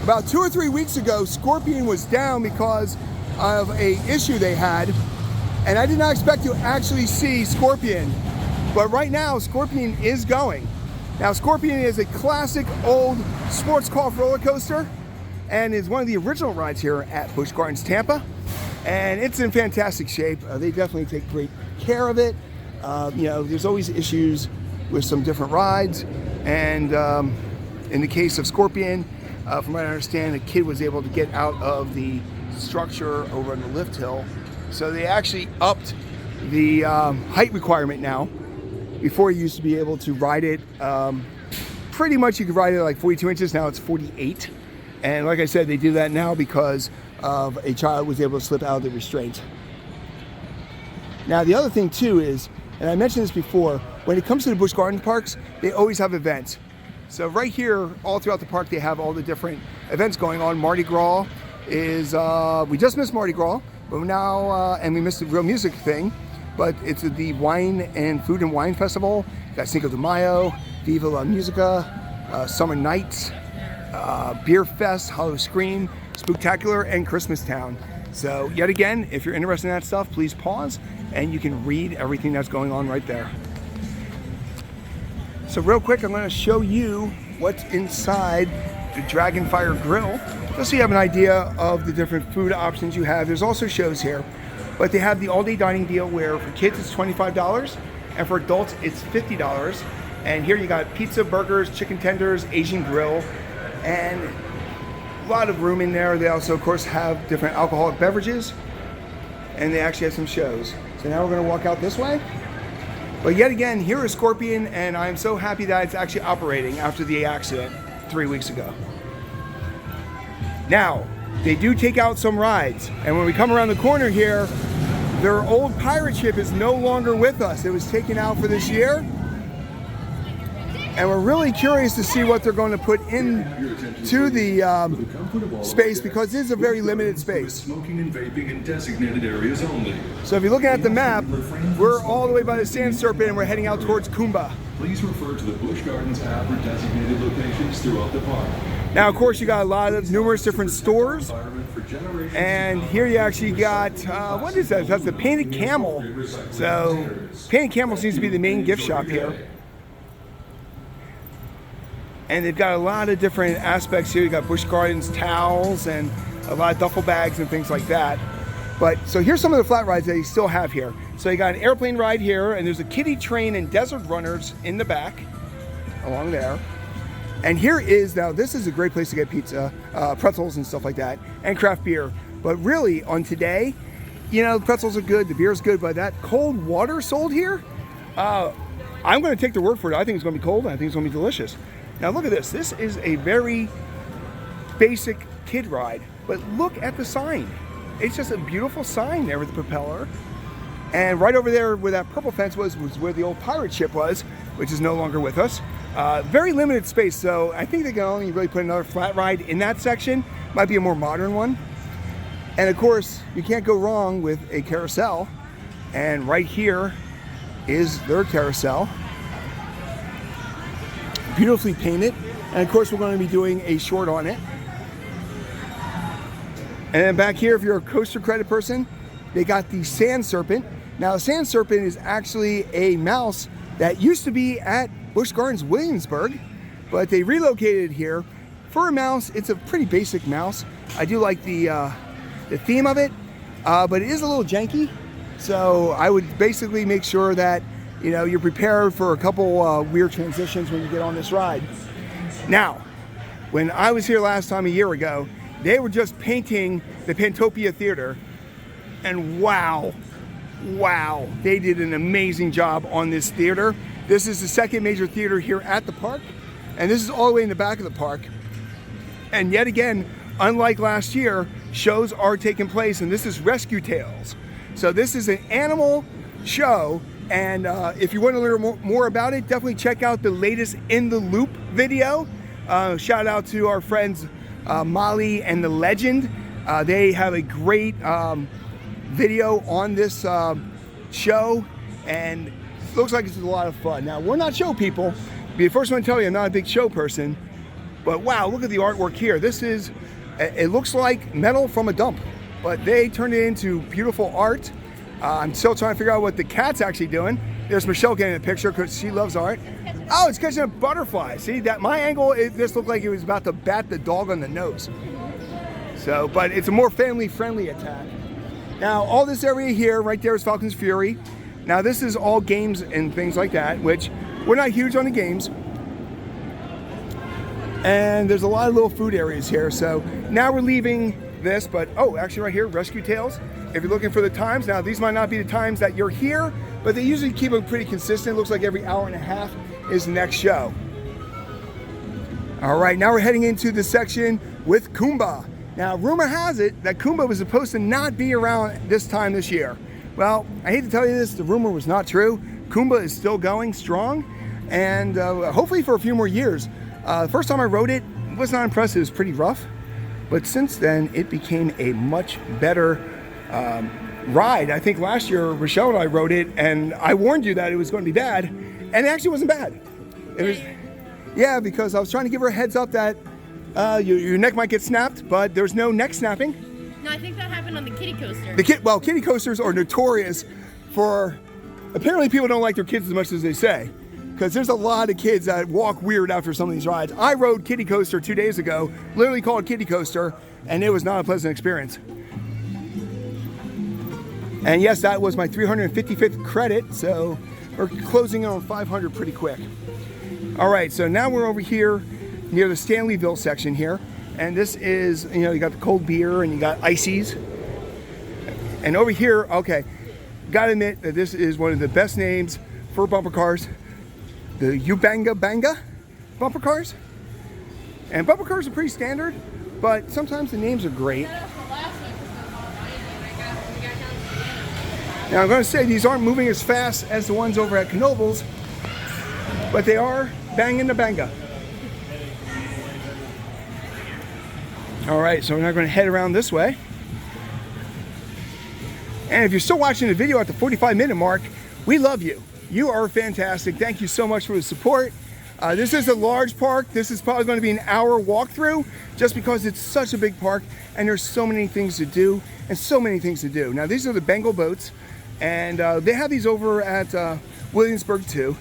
about 2 or 3 weeks ago, Scorpion was down because of a issue they had. And I did not expect to actually see Scorpion, but right now Scorpion is going. Now Scorpion is a classic old sports car roller coaster and is one of the original rides here at Busch Gardens Tampa. And it's in fantastic shape. They definitely take great care of it. There's always issues with some different rides. And in the case of Scorpion, from what I understand, a kid was able to get out of the structure over on the lift hill. So they actually upped the height requirement now. Before you used to be able to ride it, pretty much you could ride it at like 42 inches, now it's 48. And like I said, they do that now because of a child was able to slip out of the restraint. Now the other thing too is, and I mentioned this before, when it comes to the Busch Gardens parks, they always have events. So right here, all throughout the park, they have all the different events going on. Mardi Gras is, we just missed Mardi Gras, But now, and we missed the real music thing, but it's the Wine and Food and Wine Festival. Got Cinco de Mayo, Viva la Musica, Summer Nights, Beer Fest, Hollow Scream, Spooktacular, and Christmas Town. So yet again, if you're interested in that stuff, please pause and you can read everything that's going on right there. So real quick, I'm going to show you what's inside the Dragon Fire Grill, just so you have an idea of the different food options you have. There's also shows here, but they have the all-day dining deal where for kids it's $25 and for adults it's $50. And here you got pizza, burgers, chicken tenders, Asian grill, and a lot of room in there. They also, of course, have different alcoholic beverages, and they actually have some shows. So now we're going to walk out this way. But yet again, here is Scorpion, and I'm so happy that it's actually operating after the accident 3 weeks ago. Now, they do take out some rides, and when we come around the corner here, their old pirate ship is no longer with us. It was taken out for this year. And we're really curious to see what they're going to put into the space, because it is a very limited space. Smoking and vaping in designated areas only. So if you're looking at the map, we're all the way by the Sand Serpent and we're heading out towards Kumba. Please refer to the Busch Gardens app for designated locations throughout the park. Now, of course, you got a lot of numerous different stores. And here you actually got, what is that? That's the Painted Camel. So Painted Camel seems to be the main gift shop here. And they've got a lot of different aspects here. You got Busch Gardens towels and a lot of duffel bags and things like that. But so here's some of the flat rides that they still have here. So you got an airplane ride here, and there's a kiddie train and desert runners in the back along there. And here is, now this is a great place to get pizza, pretzels and stuff like that, and craft beer. But really on today, you know, the pretzels are good, the beer's good, but that cold water sold here, I'm going to take the word for it. I think it's going to be cold, and I think it's going to be delicious. Now look at this. This is a very basic kid ride, but look at the sign. It's just a beautiful sign there with the propeller. And right over there where that purple fence was where the old pirate ship was, which is no longer with us. Very limited space, so I think they can only really put another flat ride in that section. Might be a more modern one. And of course, you can't go wrong with a carousel. And right here is their carousel. Beautifully painted, and of course we're going to be doing a short on it. And then back here, if you're a coaster credit person, they got the Sand Serpent. Now the Sand Serpent is actually a mouse that used to be at Busch Gardens Williamsburg, but they relocated it here. For a mouse, it's a pretty basic mouse. I do like the theme of it, but it is a little janky. So I would basically make sure that you know, you're prepared for a couple weird transitions when you get on this ride. Now, when I was here last time a year ago, they were just painting the Pantopia Theater, and wow, they did an amazing job on this theater. This is the second major theater here at the park, and this is all the way in the back of the park. And yet again, unlike last year, shows are taking place, and this is Rescue Tales. So this is an animal show. And if you want to learn more about it, definitely check out the latest In the Loop video. Shout out to our friends Molly and the Legend. They have a great video on this show, and it looks like it's a lot of fun. Now, we're not show people. The first one to tell you I'm not a big show person, but wow, look at the artwork here. This is, it looks like metal from a dump, but they turned it into beautiful art. I'm still trying to figure out what the cat's actually doing. There's Michelle getting a picture because she loves art. Oh, it's catching a butterfly. See, that my angle, it just looked like it was about to bat the dog on the nose. So, but it's a more family-friendly attack. Now, all this area here, right there is Falcon's Fury. Now, this is all games and things like that, which we're not huge on the games. And there's a lot of little food areas here. So now we're leaving this, but oh, actually right here, Rescue Tales. If you're looking for the times, now these might not be the times that you're here, but they usually keep them pretty consistent. It looks like every hour and a half is the next show. All right, now we're heading into the section with Kumba. Now, rumor has it that Kumba was supposed to not be around this time this year. Well, I hate to tell you this, the rumor was not true. Kumba is still going strong, and hopefully for a few more years. The first time I rode it, was not impressed. It was pretty rough, but since then it became a much better ride. I think last year Rochelle and I rode it, and I warned you that it was going to be bad, and it actually wasn't bad. It was, yeah, because I was trying to give her a heads up that your neck might get snapped, but there's no neck snapping. No, I think that happened on the kiddie coaster. Well, kiddie coasters are notorious for, apparently people don't like their kids as much as they say, because there's a lot of kids that walk weird after some of these rides. I rode kiddie coaster 2 days ago, literally called kiddie coaster, and it was not a pleasant experience. And yes, that was my 355th credit, so we're closing in on 500 pretty quick. All right, so now we're over here near the Stanleyville section here, and this is, you know, you got the cold beer and you got ices. And over here, okay, gotta admit that this is one of the best names for bumper cars, the Ubanga Banga bumper cars. And bumper cars are pretty standard, but sometimes the names are great. Now I'm going to say these aren't moving as fast as the ones over at Knoebels, but they are banging the banga. All right, so we're now going to head around this way. And if you're still watching the video at the 45-minute mark, we love you. You are fantastic. Thank you so much for the support. This is a large park. This is probably going to be an hour walkthrough just because it's such a big park and there's so many things to do and so many things to do. Now, these are the Bengal boats. And they have these over at Williamsburg too.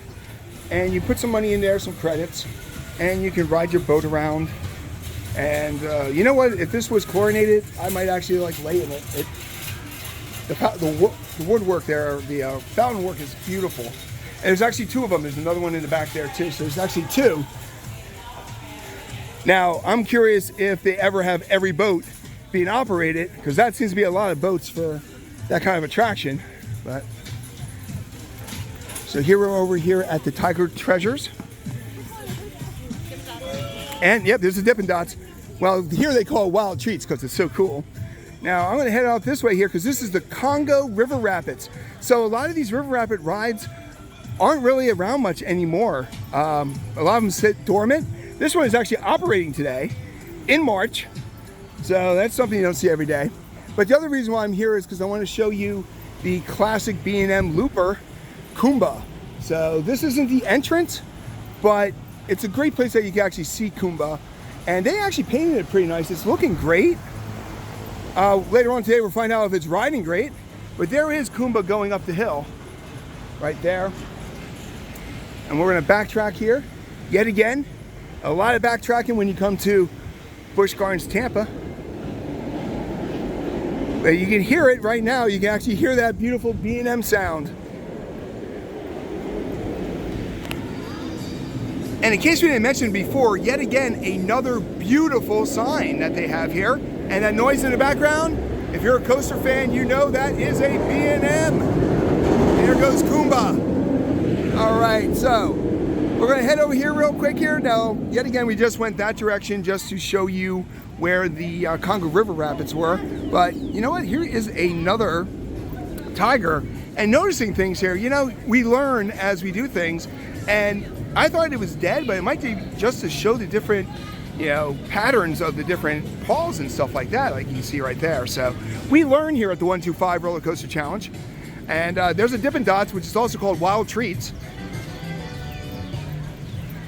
And you put some money in there, some credits, and you can ride your boat around. And you know what? If this was chlorinated, I might actually like lay in it. The woodwork there, the fountain work is beautiful. And there's actually two of them. There's another one in the back there too. So there's actually two. Now, I'm curious if they ever have every boat being operated, because that seems to be a lot of boats for that kind of attraction. But so here we're over here at the Tiger Treasures. And yep, there's the Dippin' Dots. Well, here they call it Wild Treats because it's so cool. Now I'm going to head out this way here because this is the Congo River Rapids. So a lot of these river rapid rides aren't really around much anymore. A lot of them sit dormant. This one is actually operating today in March. So that's something you don't see every day. But the other reason why I'm here is because I want to show you the classic B&M looper, Kumba. So this isn't the entrance, but it's a great place that you can actually see Kumba. And they actually painted it pretty nice. It's looking great. Later on today, we'll find out if it's riding great. But there is Kumba going up the hill, right there. And we're gonna backtrack here, yet again. A lot of backtracking when you come to Busch Gardens Tampa. But you can hear it right now. You can actually hear that beautiful B&M sound. And in case we didn't mention before, yet again, another beautiful sign that they have here. And that noise in the background, if you're a coaster fan, you know that is a B&M. And here goes Kumba. All right, so we're gonna head over here real quick here. Now, yet again, we just went that direction just to show you where the Congo River Rapids were. But you know what? Here is another tiger. And noticing things here, you know, we learn as we do things. And I thought it was dead, but it might be just to show the different, you know, patterns of the different paws and stuff like that, like you can see right there. So we learn here at the 125 Roller Coaster Challenge. And there's a Dippin' Dots, which is also called Wild Treats.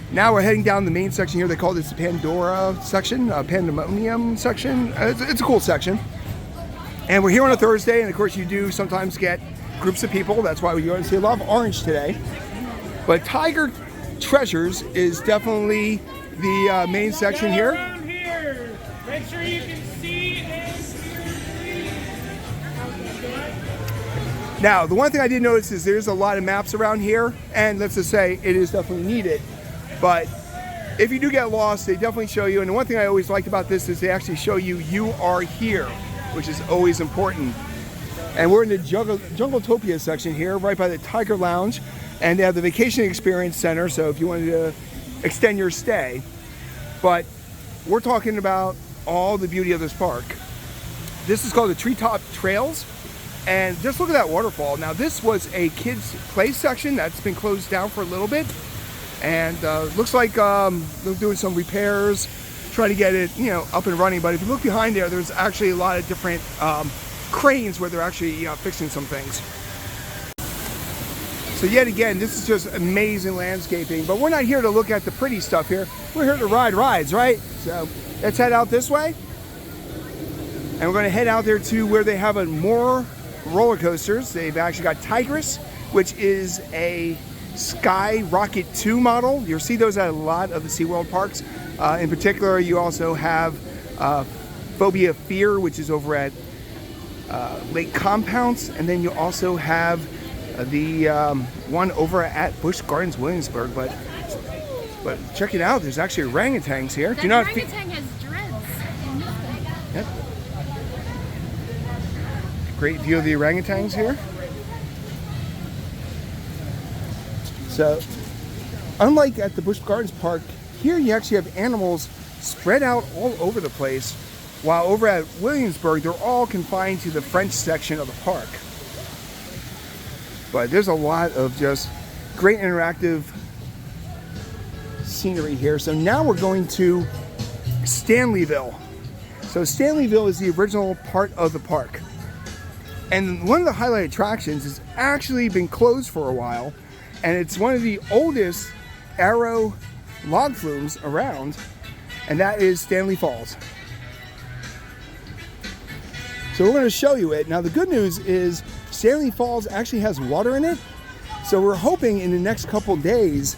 Now we're heading down the main section here. They call this the Pandora section, Pandemonium section. It's a cool section. And we're here on a Thursday, and of course you do sometimes get groups of people. That's why we're going to see a lot of orange today. But Tiger Treasures is definitely the main section here. Around here. Make sure you can see and hear. Now, the one thing I did notice is there's a lot of maps around here, and let's just say it is definitely needed. But if you do get lost, they definitely show you. And the one thing I always liked about this is they actually show you are here, which is always important. And we're in the Jungletopia section here, right by the Tiger Lounge. And they have the Vacation Experience Center, so if you wanted to extend your stay. But we're talking about all the beauty of this park. This is called the Treetop Trails. And just look at that waterfall. Now, this was a kids' play section that's been closed down for a little bit. And looks like they're doing some repairs, trying to get it, you know, up and running. But if you look behind there, there's actually a lot of different cranes where they're actually fixing some things. So yet again, this is just amazing landscaping, but we're not here to look at the pretty stuff here. We're here to ride rides, right? So let's head out this way. And we're gonna head out there to where they have more roller coasters. They've actually got Tigris, which is a Sky Rocket 2 model. You'll see those at a lot of the SeaWorld parks. In particular, you also have Phobia Fear, which is over at Lake Compounce, and then you also have the one over at Busch Gardens Williamsburg. But check it out, there's actually orangutans here. That Do you know orangutan has dreads. Yep. Great view of the orangutans here. So, unlike at the Busch Gardens Park, here you actually have animals spread out all over the place, while over at Williamsburg, they're all confined to the French section of the park. But there's a lot of just great interactive scenery here. So now we're going to Stanleyville. So Stanleyville is the original part of the park. And one of the highlight attractions has actually been closed for a while. And it's one of the oldest aero log flumes around. And that is Stanley Falls. So we're going to show you it. Now the good news is Stanley Falls actually has water in it. So we're hoping in the next couple days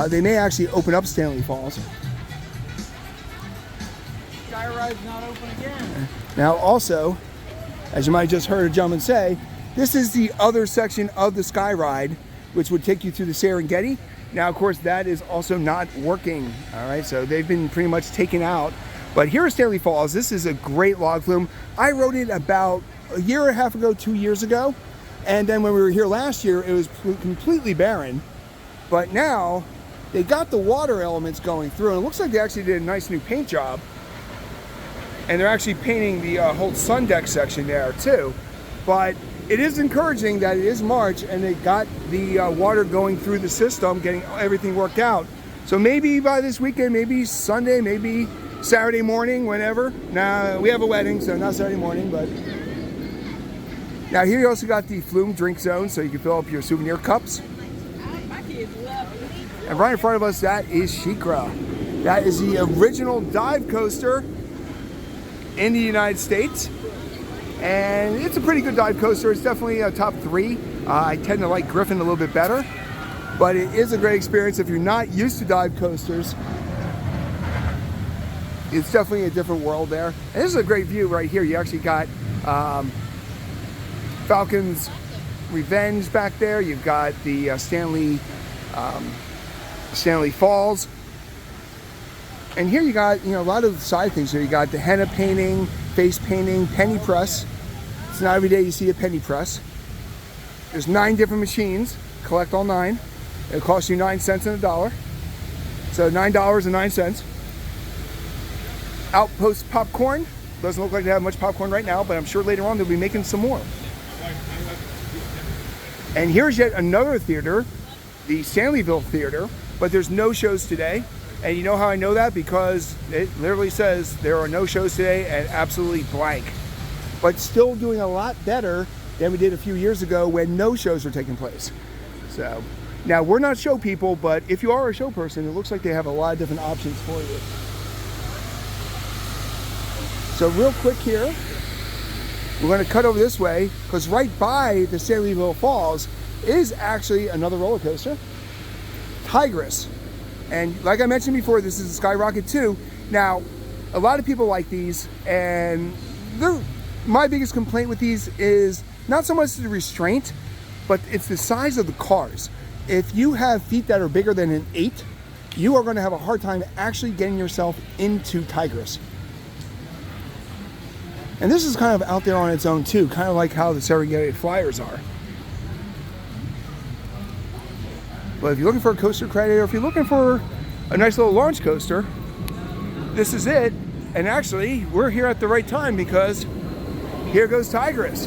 they may actually open up Stanley Falls. Skyride's not open again. Now also, as you might have just heard a gentleman say, this is the other section of the Sky Ride, which would take you to the Serengeti. Now, of course, that is also not working. All right, so they've been pretty much taken out. But here at Stanley Falls, this is a great log flume. I rode it about a year and a half ago, 2 years ago. And then when we were here last year, it was completely barren. But now they got the water elements going through, and it looks like they actually did a nice new paint job. And they're actually painting the whole sun deck section there too. But it is encouraging that it is March and they got the water going through the system, getting everything worked out. So maybe by this weekend, maybe Sunday, maybe Saturday morning, whenever. Now, we have a wedding, so not Saturday morning, but. Now here you also got the Flume drink zone, so you can fill up your souvenir cups. And right in front of us, that is SheiKra. That is the original dive coaster in the United States. And it's a pretty good dive coaster. It's definitely a top 3. I tend to like Griffin a little bit better, but it is a great experience. If you're not used to dive coasters, it's definitely a different world there. And this is a great view right here. You actually got Falcon's Revenge back there. You've got the Stanley Falls. And here you got, a lot of side things here. You got the henna painting, face painting, penny press. It's not every day you see a penny press. There's 9 different machines. Collect all 9. It'll cost you 9 cents and $1. So $9.09. Outpost popcorn. Doesn't look like they have much popcorn right now, but I'm sure later on they'll be making some more. And here's yet another theater, the Stanleyville Theater, but there's no shows today. And you know how I know that? Because it literally says there are no shows today and absolutely blank. But still doing a lot better than we did a few years ago when no shows were taking place. So, now we're not show people, but if you are a show person, it looks like they have a lot of different options for you. So real quick here, we're going to cut over this way because right by the Stanleyville Falls is actually another roller coaster, Tigris. And like I mentioned before, this is a Skyrocket 2. Now, a lot of people like these, and my biggest complaint with these is not so much the restraint, but it's the size of the cars. If you have feet that are bigger than an 8, you are going to have a hard time actually getting yourself into Tigris. And this is kind of out there on its own too, kind of like how the Serengeti Flyers are. But if you're looking for a coaster credit, or if you're looking for a nice little launch coaster, this is it. And actually, we're here at the right time because here goes Tigris.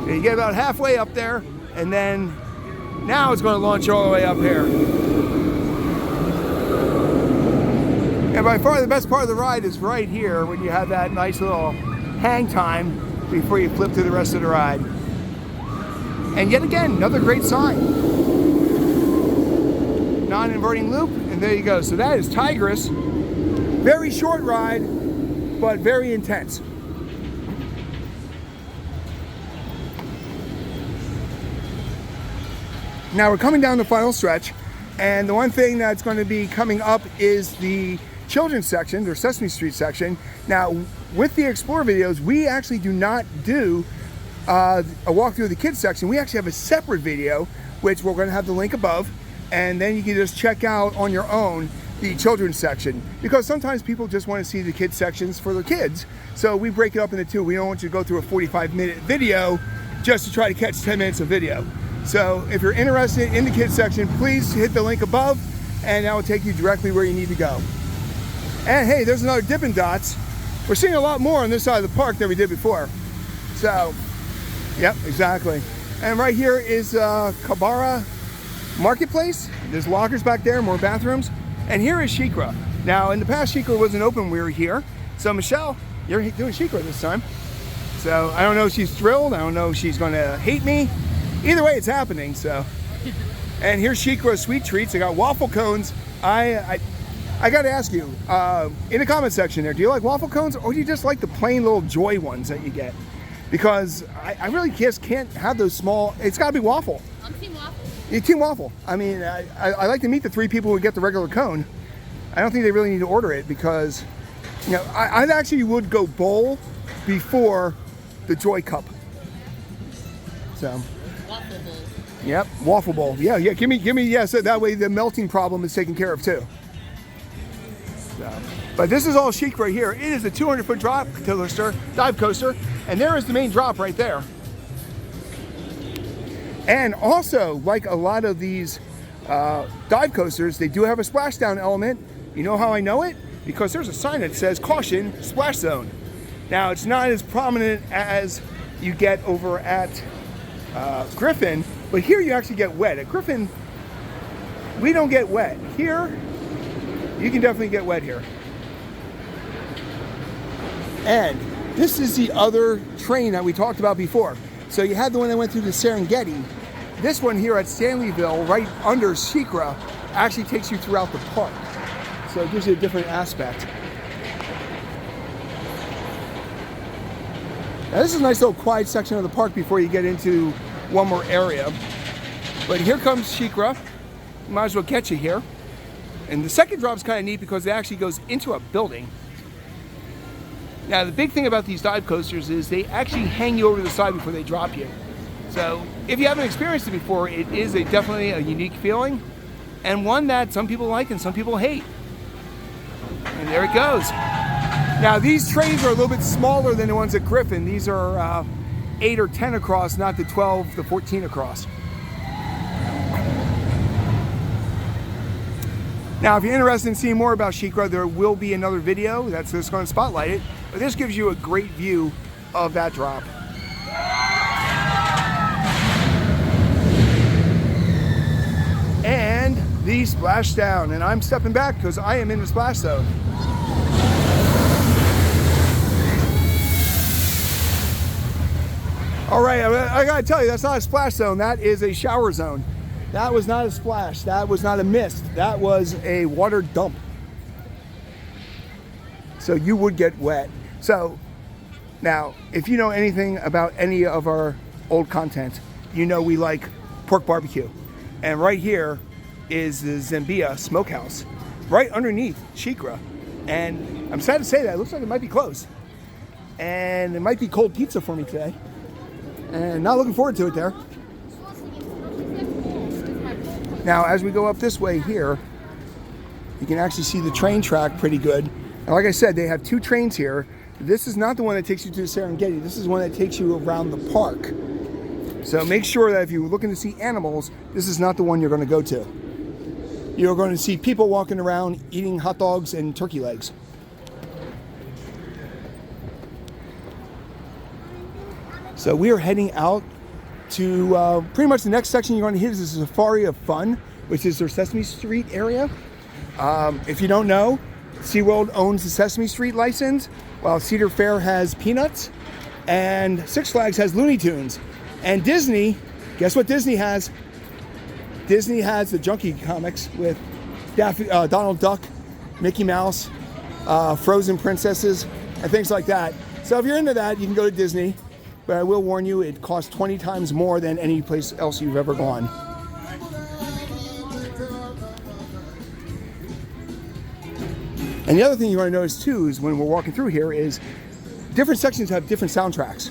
And you get about halfway up there, and then now it's going to launch all the way up here. And by far the best part of the ride is right here when you have that nice little hang time before you flip to the rest of the ride. And yet again, another great sign. Non-inverting loop, and there you go. So that is Tigris. Very short ride, but very intense. Now we're coming down the final stretch, and the one thing that's going to be coming up is the children's section, their Sesame Street section. Now, with the Explore videos, we actually do not do a walk through the kids section. We actually have a separate video, which we're going to have the link above, and then you can just check out on your own the children's section, because sometimes people just want to see the kids sections for their kids. So we break it up into two. We don't want you to go through a 45-minute video just to try to catch 10 minutes of video. So if you're interested in the kids section, please hit the link above, and that will take you directly where you need to go. And hey, there's another Dippin' Dots. We're seeing a lot more on this side of the park than we did before. So, yep, exactly. And right here is Cobra Marketplace. There's lockers back there, more bathrooms. And here is SheiKra. Now, in the past, SheiKra wasn't open when we were here. So Michelle, you're doing SheiKra this time. So I don't know if she's thrilled. I don't know if she's gonna hate me. Either way, it's happening, so. And here's SheiKra Sweet Treats. They got waffle cones. I gotta ask you, in the comment section there, do you like waffle cones, or do you just like the plain little Joy ones that you get? Because I really just can't have those small, it's gotta be waffle. I'm team waffle. You're team waffle. I mean, I like to meet the three people who get the regular cone. I don't think they really need to order it, because, you know, I actually would go bowl before the Joy Cup. So. Waffle bowl. Yep, waffle bowl. Yeah, give me, yeah, so that way the melting problem is taken care of too. So, but this is all chic right here. It is a 200-foot drop coaster, dive coaster, and there is the main drop right there. And also, like a lot of these dive coasters, they do have a splashdown element. You know how I know it? Because there's a sign that says, "Caution, splash zone." Now, it's not as prominent as you get over at Griffin, but here you actually get wet. At Griffin, we don't get wet. Here, you can definitely get wet here. And this is the other train that we talked about before. So you had the one that went through the Serengeti. This one here at Stanleyville, right under SheiKra, actually takes you throughout the park. So it gives you a different aspect. Now this is a nice little quiet section of the park before you get into one more area. But here comes SheiKra. Might as well catch you here. And the second drop is kind of neat because it actually goes into a building. Now the big thing about these dive coasters is they actually hang you over the side before they drop you. So if you haven't experienced it before, it is definitely a unique feeling, and one that some people like and some people hate. And there it goes. Now these trains are a little bit smaller than the ones at Griffin. These are 8 or 10 across, not the 12, the 14 across. Now, if you're interested in seeing more about SheiKra, there will be another video that's just going to spotlight it. But this gives you a great view of that drop. And the splashdown. And I'm stepping back because I am in the splash zone. All right, I gotta tell you, that's not a splash zone. That is a shower zone. That was not a splash. That was not a mist. That was a water dump. So you would get wet. So now, if you know anything about any of our old content, you know we like pork barbecue. And right here is the Zambia Smokehouse, right underneath SheiKra. And I'm sad to say that, it looks like it might be closed. And it might be cold pizza for me today. And not looking forward to it there. Now, as we go up this way here, you can actually see the train track pretty good. And like I said, they have 2 trains here. This is not the one that takes you to the Serengeti. This is one that takes you around the park. So make sure that if you're looking to see animals, this is not the one you're going to go to. You're going to see people walking around eating hot dogs and turkey legs. So we are heading out to pretty much the next section you're going to hit is the Safari of Fun, which is their Sesame Street area. If you don't know, SeaWorld owns the Sesame Street license, while Cedar Fair has Peanuts, and Six Flags has Looney Tunes. And Disney, guess what Disney has? Disney has the Junkie comics with Donald Duck, Mickey Mouse, Frozen princesses, and things like that. So if you're into that, you can go to Disney. But I will warn you, it costs 20 times more than any place else you've ever gone. And the other thing you want to notice too is when we're walking through here is different sections have different soundtracks.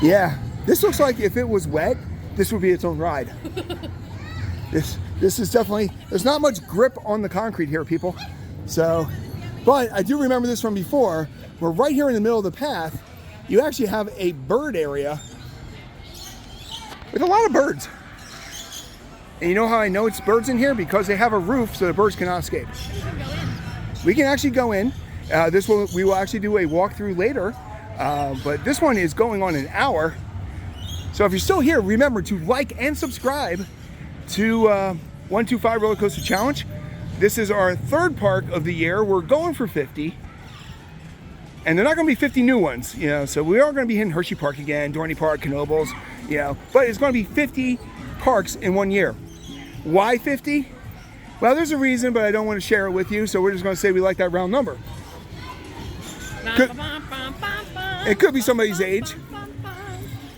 Yeah, this looks like if it was wet, this would be its own ride. This is definitely, there's not much grip on the concrete here, people. So, but I do remember this from before. We're right here in the middle of the path. You actually have a bird area with a lot of birds. And you know how I know it's birds in here? Because they have a roof so the birds cannot escape. We can actually go in. We will actually do a walkthrough later. But this one is going on an hour. So if you're still here, remember to like and subscribe to 125 Roller Coaster Challenge. This is our third park of the year. We're going for 50. And they're not going to be 50 new ones, you know. So we are going to be hitting Hershey Park again, Dorney Park, Knoebels, you know. But it's going to be 50 parks in 1 year. Why 50? Well, there's a reason, but I don't want to share it with you. So we're just going to say we like that round number. It could be somebody's age.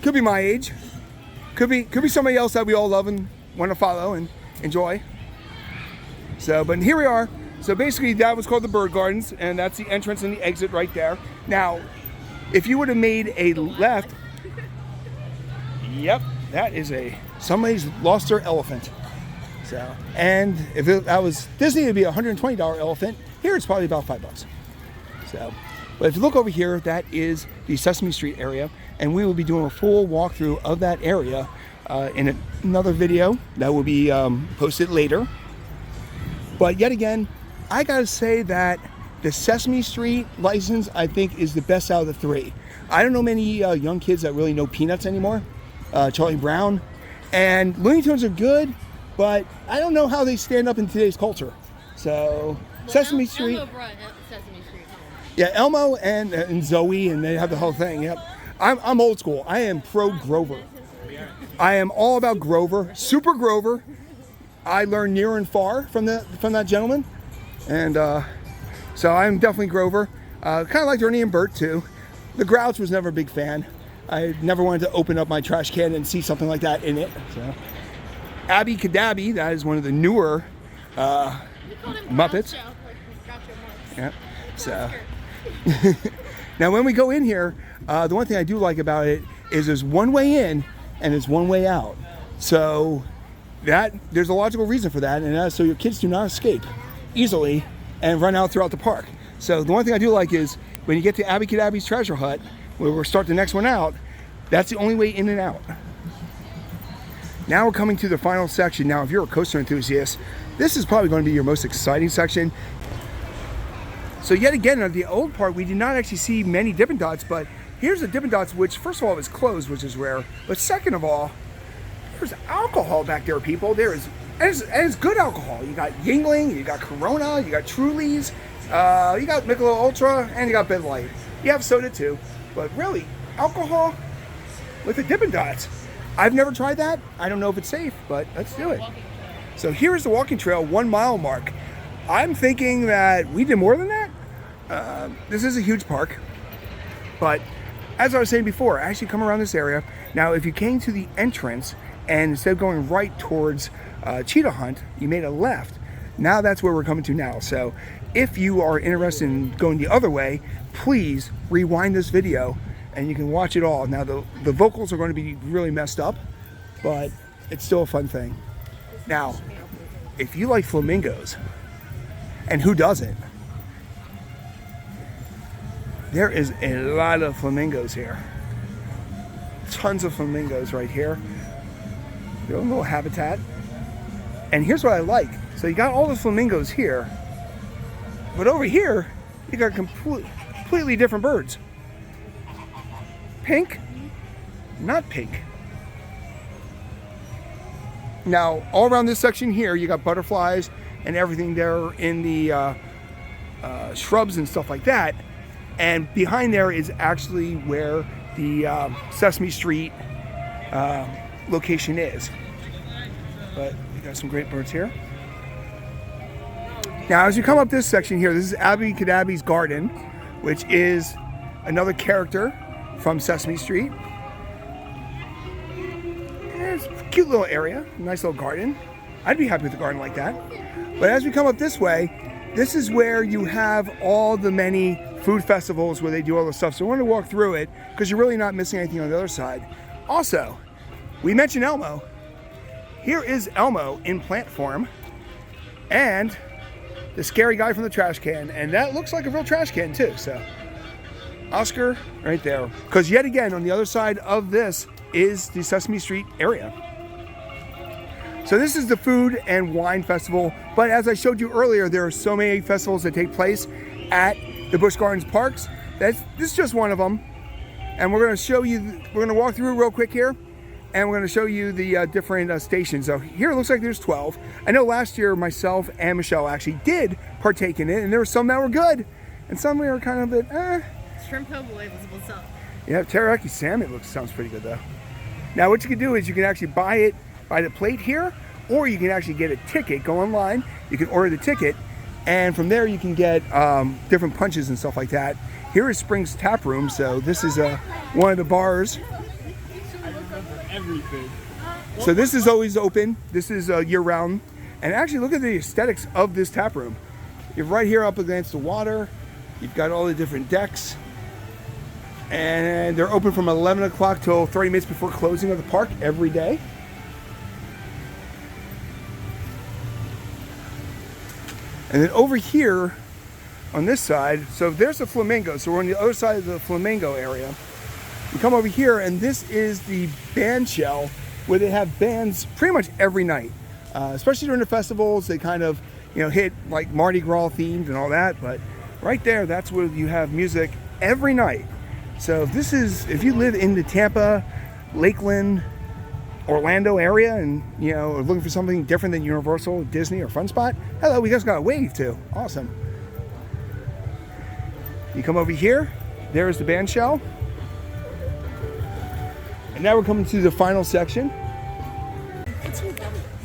Could be my age. Could be somebody else that we all love and want to follow and enjoy. So, but here we are. So basically that was called the Bird Gardens, and that's the entrance and the exit right there. Now, if you would have made a left, yep, that is somebody's lost their elephant. So, and if that was Disney, it'd be a $120 elephant. Here it's probably about $5. So, but if you look over here, that is the Sesame Street area, and we will be doing a full walkthrough of that area in another video that will be posted later. But yet again, I gotta say that the Sesame Street license, I think, is the best out of the three. I don't know many young kids that really know Peanuts anymore. Charlie Brown. And Looney Tunes are good, but I don't know how they stand up in today's culture. So, well, Sesame Street. Elmo brought Sesame Street home. Yeah, Elmo and Zoe, and they have the whole thing. Yep. I'm old school. I am pro Grover. I am all about Grover. Super Grover. I learned near and far from that gentleman. And so I'm definitely Grover. Kind of like Ernie and Bert too. The Grouch was never a big fan. I never wanted to open up my trash can and see something like that in it. So, Abby Cadabby, that is one of the newer Muppets. Yeah. So now when we go in here, the one thing I do like about it is there's one way in and there's one way out. So there's a logical reason for that, and that's so your kids do not escape easily and run out throughout the park. So the one thing I do like is when you get to Abby Cadabby's Treasure Hut, where we'll start the next one out, that's the only way in and out. Now we're coming to the final section. Now, if you're a coaster enthusiast, this is probably going to be your most exciting section. So yet again, at the old part, we did not actually see many Dippin' Dots, but here's the Dippin' Dots, which first of all is closed, which is rare. But second of all, there's alcohol back there, people. There is, and it's good alcohol. You got Yingling, you got Corona, you got Truly's, you got Michelob Ultra, and you got Bud Light. You have soda too, but really, alcohol with the Dippin' Dots. I've never tried that. I don't know if it's safe, but let's do it. So here's the walking trail, 1 mile mark. I'm thinking that we did more than that. This is a huge park, but as I was saying before, I actually come around this area. Now, if you came to the entrance and instead of going right towards Cheetah Hunt, you made a left. Now that's where we're coming to now. So if you are interested in going the other way, please rewind this video and you can watch it all. Now the vocals are going to be really messed up, but it's still a fun thing. Now, if you like flamingos, and who doesn't? There is a lot of flamingos here. Tons of flamingos right here. Their own little habitat. And here's what I like. So you got all the flamingos here, but over here, you got completely different birds. Pink, not pink. Now, all around this section here, you got butterflies and everything there in the shrubs and stuff like that. And behind there is actually where the Sesame Street location is. But we got some great birds here. Now, as you come up this section here, this is Abby Cadabby's garden, which is another character from Sesame Street. And it's a cute little area, nice little garden. I'd be happy with a garden like that. But as we come up this way, this is where you have all the many food festivals where they do all the stuff. So we're going to walk through it because you're really not missing anything on the other side. Also, we mentioned Elmo. Here is Elmo in plant form. And the scary guy from the trash can, and that looks like a real trash can too. So Oscar right there, because yet again on the other side of this is the Sesame Street area. So this is the food and wine festival, but as I showed you earlier, there are so many festivals that take place at the Busch Gardens parks. This is just one of them, and we're going to show you, we're going to walk through real quick here, and we're going to show you the different stations. So here it looks like there's 12. I know last year myself and Michelle actually did partake in it, and there were some that were good, and some were kind of a bit, Shrimp po' boy was what's up. Yeah, teriyaki salmon sounds pretty good though. Now what you can do is you can actually buy it by the plate here, or you can actually get a ticket, go online, you can order the ticket, and from there you can get different punches and stuff like that. Here is Spring's Tap Room, so this is one of the bars. Everything. So this is always open. This is year-round. And actually, look at the aesthetics of this tap room. You're right here up against the water. You've got all the different decks. And they're open from 11 o'clock till 30 minutes before closing of the park every day. And then over here on this side, so there's the Flamingo. So we're on the other side of the Flamingo area. You come over here, and this is the band shell where they have bands pretty much every night, especially during the festivals. They kind of, hit like Mardi Gras themed and all that. But right there, that's where you have music every night. So if you live in the Tampa, Lakeland, Orlando area, and are looking for something different than Universal, Disney, or Fun Spot, hello, we just got a wave too. Awesome. You come over here. There's the band shell. And now we're coming to the final section.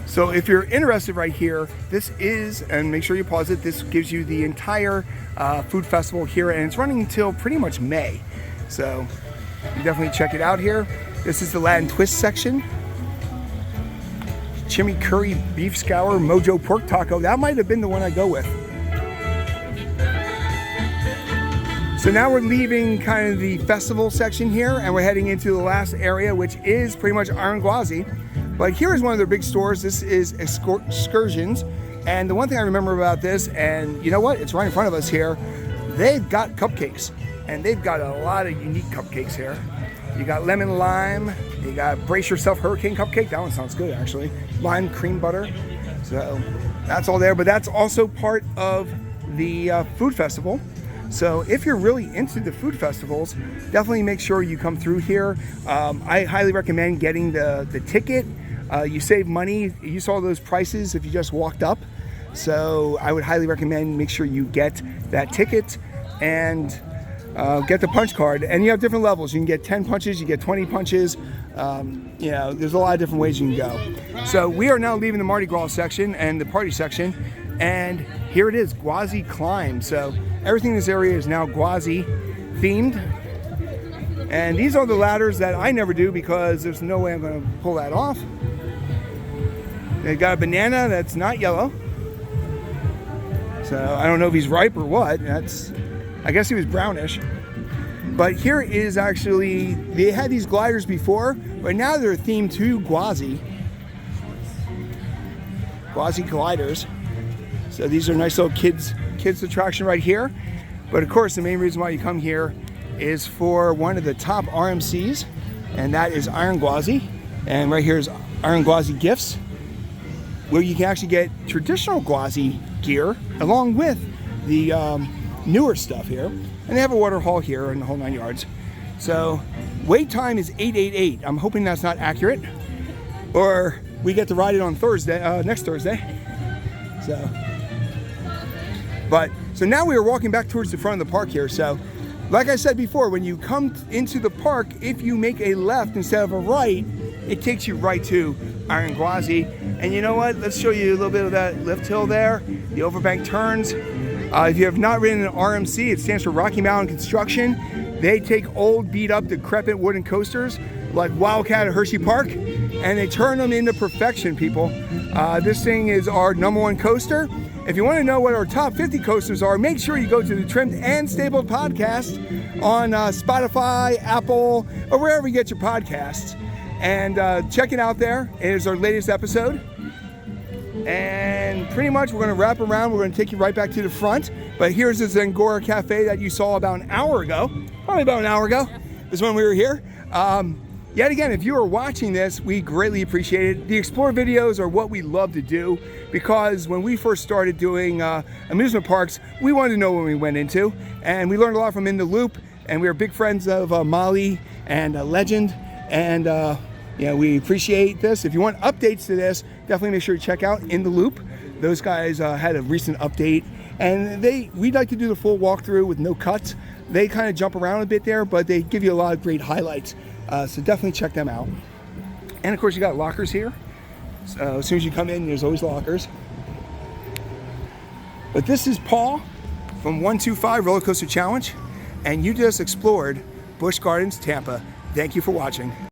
So if you're interested right here, this is, and make sure you pause it, this gives you the entire food festival here, and it's running until pretty much May. So you definitely check it out here. This is the Latin twist section. Chimichurri beef scour, mojo pork taco. That might have been the one I go with. So now we're leaving kind of the festival section here, and we're heading into the last area, which is pretty much Iron Gwazi. But here is one of their big stores. This is Excursions. And the one thing I remember about this, and you know what? It's right in front of us here. They've got cupcakes, and they've got a lot of unique cupcakes here. You got lemon lime. You got brace yourself hurricane cupcake. That one sounds good, actually. Lime cream butter. So that's all there, but that's also part of the food festival. So if you're really into the food festivals, definitely make sure you come through here. I highly recommend getting the ticket. You save money. You saw those prices if you just walked up. So I would highly recommend make sure you get that ticket and get the punch card. And you have different levels. You can get 10 punches, you get 20 punches. There's a lot of different ways you can go. So we are now leaving the Mardi Gras section and the party section. And here it is, Gwazi Climb. So everything in this area is now Gwazi themed. And these are the ladders that I never do because there's no way I'm going to pull that off. They got a banana that's not yellow. So I don't know if he's ripe or what. I guess he was brownish. But here is actually, they had these gliders before, but now they're themed to Gwazi. Gwazi gliders. So these are nice little kids attraction right here. But of course, the main reason why you come here is for one of the top RMCs, and that is Iron Gwazi. And right here is Iron Gwazi Gifts, where you can actually get traditional Gwazi gear along with the newer stuff here. And they have a water hall here and the whole 9 yards. So wait time is 888. I'm hoping that's not accurate. Or we get to ride it on Thursday, next Thursday. So now we are walking back towards the front of the park here. So, like I said before, when you come into the park, if you make a left instead of a right, it takes you right to Iron Gwazi. And you know what? Let's show you a little bit of that lift hill there, the overbank turns. If you have not ridden an RMC, it stands for Rocky Mountain Construction. They take old, beat up, decrepit wooden coasters like Wildcat at Hershey Park, and they turn them into perfection, people. This thing is our #1 coaster. If you want to know what our top 50 coasters are, make sure you go to the Trimmed and Stabled podcast on Spotify, Apple, or wherever you get your podcasts. And check it out there. It is our latest episode. And pretty much we're going to wrap around. We're going to take you right back to the front. But here's the Zangora Cafe that you saw about an hour ago. Probably about an hour ago is when we were here. Yet again, if you are watching this, we greatly appreciate it. The Explore videos are what we love to do because when we first started doing amusement parks, we wanted to know what we went into. And we learned a lot from In the Loop. And we are big friends of Molly and Legend. And we appreciate this. If you want updates to this, definitely make sure to check out In the Loop. Those guys had a recent update. And we'd like to do the full walkthrough with no cuts. They kind of jump around a bit there, but they give you a lot of great highlights. So definitely check them out. And of course you got lockers here. So as soon as you come in, there's always lockers. But this is Paul from 125 Roller Coaster Challenge. And you just explored Busch Gardens Tampa. Thank you for watching.